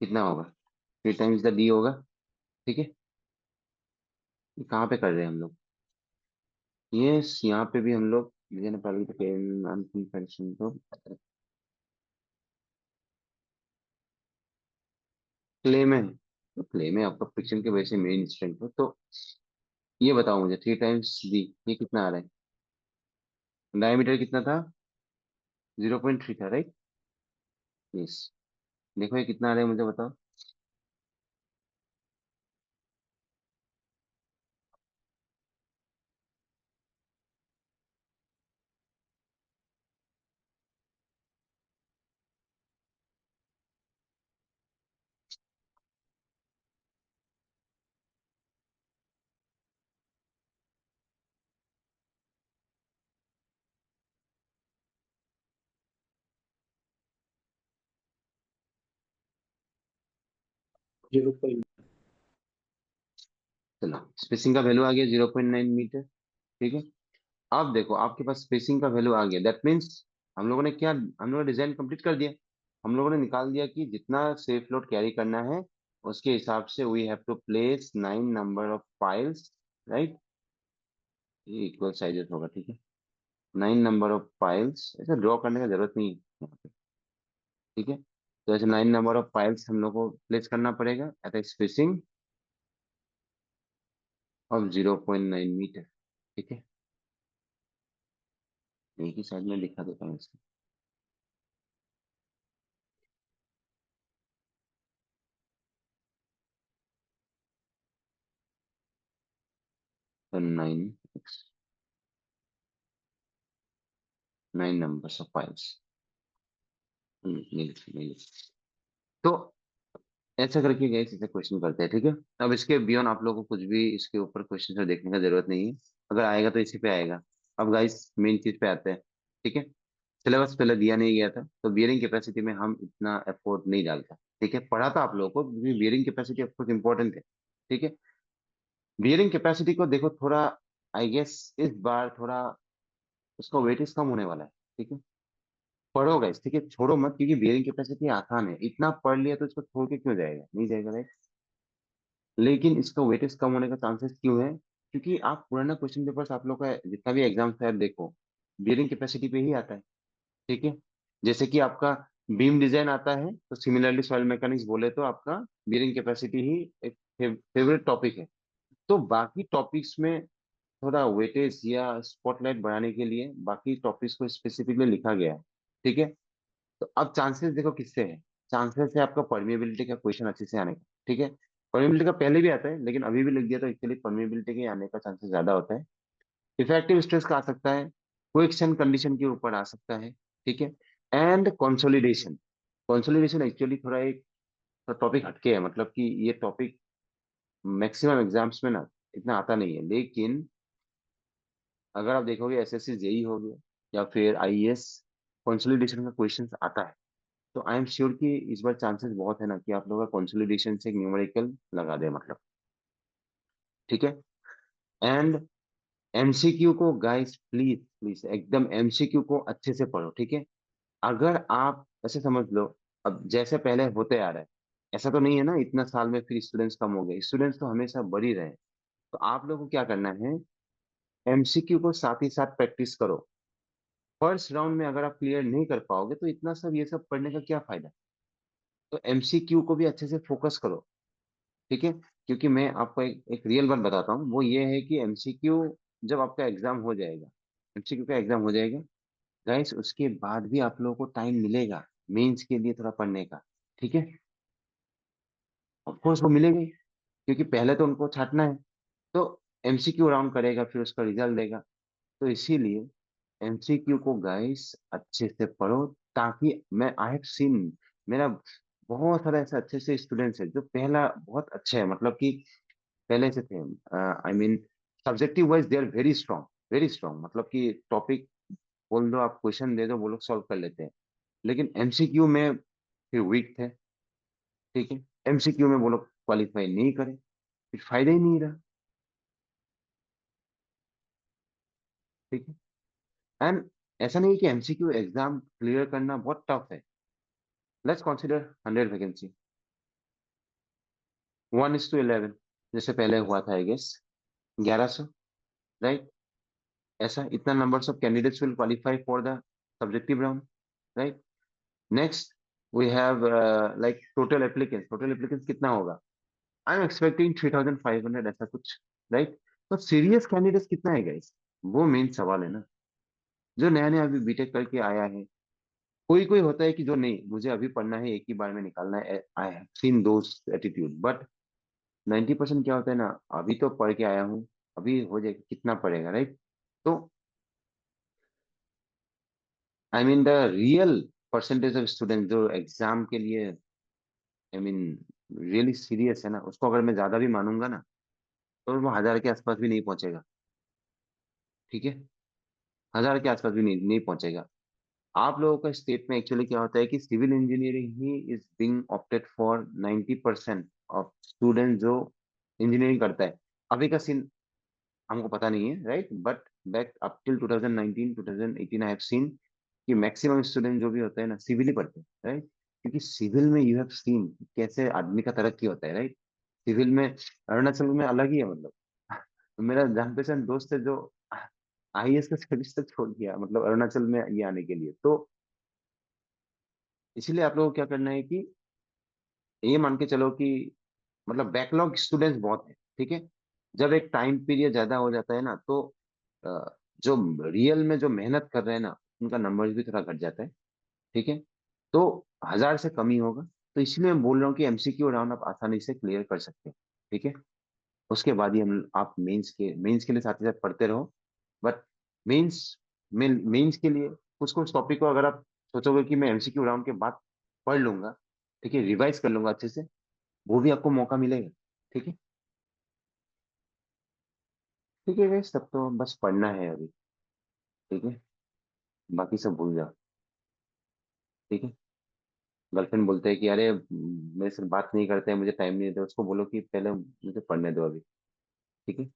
कितना होगा, 3 टाइम्स द डी होगा। ठीक है, ये कहाँ पे कर रहे हैं हम लोग, यस, यहाँ पे भी हम लोग मुझे ना पहले तो क्ले में है। तो क्ले में आपका फ्रिक्शन के वजह से मेन स्ट्रेंथ हो, तो ये बताओ मुझे 3 टाइम्स डी ये कितना आ रहा है, डायमीटर कितना था, 0.3 था, राइट। यस, देखो ये कितना आ रहा है मुझे बताओ। चलो, स्पेसिंग का वैल्यू आ गया 0.9 मीटर। ठीक है, अब देखो आपके पास स्पेसिंग का वैल्यू आ गया, दैट मीन्स हम लोगों ने क्या, हम लोगों ने डिजाइन कंप्लीट कर दिया। हम लोगों ने निकाल दिया कि जितना सेफ लोड कैरी करना है उसके हिसाब से we have to place 9 number of piles, right. ये इक्वल साइजेस होगा, ठीक है। 9 नंबर ऑफ पाइल्स, ऐसे ड्रॉ करने की जरूरत नहीं है यहाँ पे। ठीक है, तो ऐसे 9 नंबर ऑफ पाइल्स हम लोग को प्लेस करना पड़ेगा at a spacing of 0.9 metre. ठीक है, एक ही साइड में दिखा देता हूँ इसको, तो 9 नंबर्स ऑफ पाइल्स, नहीं लिखी, नहीं लिखी। तो ऐसा करके गए ऐसे क्वेश्चन करते हैं, ठीक है। अब इसके बियॉन्ड आप लोगों को कुछ भी इसके ऊपर क्वेश्चन से देखने का जरूरत नहीं है, अगर आएगा तो इसी पे आएगा। अब गाइस मेन चीज पे आते हैं। ठीक है, सिलेबस पहले दिया नहीं गया था, तो बियरिंग कैपेसिटी में हम इतना एफर्ट नहीं डालता। ठीक है, पढ़ा था आप लोगों को, बियरिंग कैपेसिटी ऑफकोर्स इंपॉर्टेंट है। ठीक है, बियरिंग कैपेसिटी को देखो थोड़ा, आई गेस इस बार थोड़ा उसका वेटेज कम होने वाला है। ठीक है, पढ़ो गाइस, ठीक है, छोड़ो मत, क्योंकि बेयरिंग कैपेसिटी आसान है, इतना पढ़ लिया तो इसको छोड़ के क्यों जाएगा, नहीं जाएगा राइट। लेकिन इसका वेटेज कम होने का चांसेस क्यों है, क्योंकि आप पुराना क्वेश्चन पेपर्स आप लोग का जितना भी एग्जाम है देखो, बेयरिंग कैपेसिटी पे ही आता है। ठीक है, जैसे कि आपका बीम डिजाइन आता है तो सिमिलरली सॉइल मैकेनिक्स बोले तो आपका बेयरिंग कैपेसिटी ही एक फेवरेट टॉपिक है। तो बाकी टॉपिक्स में थोड़ा वेटेज या स्पॉटलाइट बढ़ाने के लिए बाकी टॉपिक्स को स्पेसिफिकली लिखा गया है। ठीक है, तो अब चांसेस देखो किससे है, चांसेस है आपका परमेबिलिटी का क्वेश्चन अच्छे से आने का। ठीक है, परमेबिलिटी का पहले भी आता है लेकिन अभी भी लिख दिया तो एक्चुअली परमेबिलिटी के आने का चांसेस ज्यादा होता है। इफेक्टिव स्ट्रेस का आ सकता है, कोएक्शन कंडीशन के ऊपर आ सकता है। ठीक है, एंड कंसोलिडेशन। कंसोलिडेशन एक्चुअली थोड़ा एक टॉपिक हटके है, मतलब कि ये टॉपिक मैक्सिमम एग्जाम्स में ना इतना आता नहीं है, लेकिन अगर आप देखोगे एसएससी जेई हो गया या फिर आईएएस, कंसोलिडेशन का क्वेश्चन आता है। तो आई एम श्योर कि इस बार चांसेस बहुत है ना कि आप लोग का कंसोलिडेशन से एक न्यूमेरिकल लगा दे मतलब। ठीक है, एंड एमसीक्यू को गाइस प्लीज प्लीज एकदम एमसीक्यू को अच्छे से पढ़ो। ठीक है, अगर आप ऐसे समझ लो, अब जैसे पहले होते आ रहा है, ऐसा तो नहीं है ना इतना साल में फिर स्टूडेंट्स कम हो गए, स्टूडेंट्स तो हमेशा बढ़ ही रहे हैं। तो आप लोगों को क्या करना है, एमसीक्यू को साथ ही साथ प्रैक्टिस करो। फर्स्ट राउंड में अगर आप क्लियर नहीं कर पाओगे तो इतना सब ये सब पढ़ने का क्या फायदा। तो एमसीक्यू को भी अच्छे से फोकस करो। ठीक है, क्योंकि मैं आपको एक रियल बात बताता हूँ, वो ये है कि एमसीक्यू जब आपका एग्जाम हो जाएगा, एमसीक्यू का एग्जाम हो जाएगा गाइस, उसके बाद भी आप लोगों को टाइम मिलेगा मेंस के लिए थोड़ा पढ़ने का। ठीक है, ऑफकोर्स वो मिलेगा ही, क्योंकि पहले तो उनको छांटना है। तो एमसीक्यू राउंड करेगा फिर उसका रिजल्ट देगा। तो इसीलिए एमसीक्यू को गाइस अच्छे से पढ़ो, ताकि मैं आई हैव सीन, मेरा बहुत सारे ऐसे अच्छे से स्टूडेंट्स है जो पहला बहुत अच्छे हैं, मतलब कि पहले से थे, I mean subjective wise they are very strong, very strong, मतलब कि टॉपिक बोल दो, आप क्वेश्चन दे दो, वो लोग सॉल्व कर लेते हैं। लेकिन एमसीक्यू में फिर वीक थे। ठीक है, एमसीक्यू में वो लोग क्वालिफाई नहीं करे, फिर फायदा ही नहीं रहा। ठीक है, एंड ऐसा नहीं है कि एमसीक्यू एग्जाम क्लियर करना बहुत टफ है। लेट्स कंसीडर 100 वैकेंसी, 1:11, जैसे पहले हुआ था आई गेस 1100, राइट। ऐसा इतना numbers of candidates will qualify for the subjective round, right. Next we have like total applicants कितना होगा, आई एम एक्सपेक्टिंग 3500 ऐसा कुछ, राइट। तो सीरियस कैंडिडेट्स कितना है गाइस, वो मेन सवाल है ना। जो नया नया अभी बीटेक करके आया है, कोई कोई होता है कि जो नहीं मुझे अभी पढ़ना है एक ही बार में निकालना है, आई have seen those attitude, but 90% क्या होता है ना, अभी तो पढ़ के आया हूँ, अभी हो जाएगा, कितना पढ़ेगा राइट। तो I mean the real percentage of student जो एग्जाम के लिए आई मीन रियली सीरियस है ना, उसको अगर मैं ज्यादा भी मानूंगा ना, तो वो 1000 के आसपास भी नहीं पहुंचेगा। ठीक है, 1000 के आसपास भी नहीं पहुंचेगा। आप लोगों का स्टेट में एक्चुअली क्या होता है कि सिविल इंजीनियरिंग ही is being opted for 90% of student जो इंजीनियरिंग करता है। अभी का सीन हमको पता नहीं है right, but back up till 2019 2018 I have seen कि मैक्सिमम स्टूडेंट जो भी होते हैं ना सिविल ही पढ़ते हैं, राइट। क्योंकि सिविल में यू हैव सीन कैसे आदमी का तरक्की होता है, राइट। सिविल में अरुणाचल में अलग ही है मतलब। तो मेरा जान पहचान दोस्त है जो आईएएस का सर्विस तक छोड़ दिया, मतलब अरुणाचल में ये आने के लिए। तो इसीलिए आप लोगों को क्या करना है कि ये मान के चलो कि मतलब बैकलॉग स्टूडेंट्स बहुत है। ठीक है, जब एक टाइम पीरियड ज्यादा हो जाता है ना, तो जो रियल में जो मेहनत कर रहे हैं ना, उनका नंबर्स भी थोड़ा घट जाता है। ठीक है, तो 1000 से कम ही होगा। तो इसलिए मैं बोल रहा हूँ कि एमसीक्यू राउंड आप आसानी से क्लियर कर सकते हैं। ठीक है, उसके बाद ही हम आप मेंस के लिए साथ ही साथ पढ़ते रहो। बट मेंस मेंस के लिए कुछ कुछ टॉपिक को अगर आप सोचोगे कि मैं एमसीक्यू राउंड के बाद पढ़ लूंगा, ठीक है, रिवाइज कर लूंगा अच्छे से, वो भी आपको मौका मिलेगा। ठीक है, ठीक है गाइस, तब तो बस पढ़ना है अभी। ठीक है, बाकी सब भूल जाओ। ठीक है, गर्लफ्रेंड बोलते हैं कि अरे मेरे से बात नहीं करते हैं, मुझे टाइम नहीं देते, उसको बोलो कि पहले मुझे पढ़ने दो अभी। ठीक है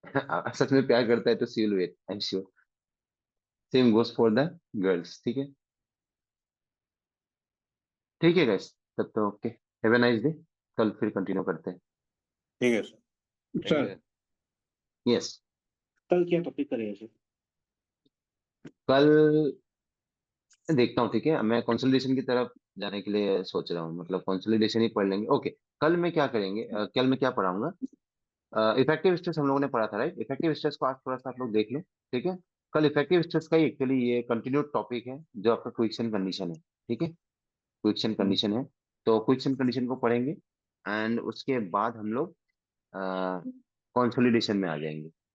सच में प्यार करता है तो she will wait, I am sure. Same goes for the girls. ठीक है, ठीक है गाइस, तब तो okay, have a nice day. कल फिर कंटिन्यू करते हैं। ठीक है सर। सर यस, कल क्या टॉपिक करेंगे सर? कल देखता हूँ। ठीक है, मैं कंसोलिडेशन की तरफ जाने के लिए सोच रहा हूँ, मतलब कंसोलिडेशन ही पढ़ लेंगे। ओके, कल मैं क्या करेंगे, कल मैं क्या पढ़ाऊंगा, इफेक्टिव स्ट्रेस हम लोगों ने पढ़ा था, राइट? इफेक्टिव स्ट्रेस को आज थोड़ा सा आप लोग देख लो। ठीक है, कल इफेक्टिव स्ट्रेस का ही एक्चुअली ये कंटिन्यूड टॉपिक है, जो आपका क्विक्शन कंडीशन है। ठीक है, क्विक्शन कंडीशन है, तो क्विक्शन कंडीशन को पढ़ेंगे एंड उसके बाद हम लोग कंसोलिडेशन में आ जाएंगे।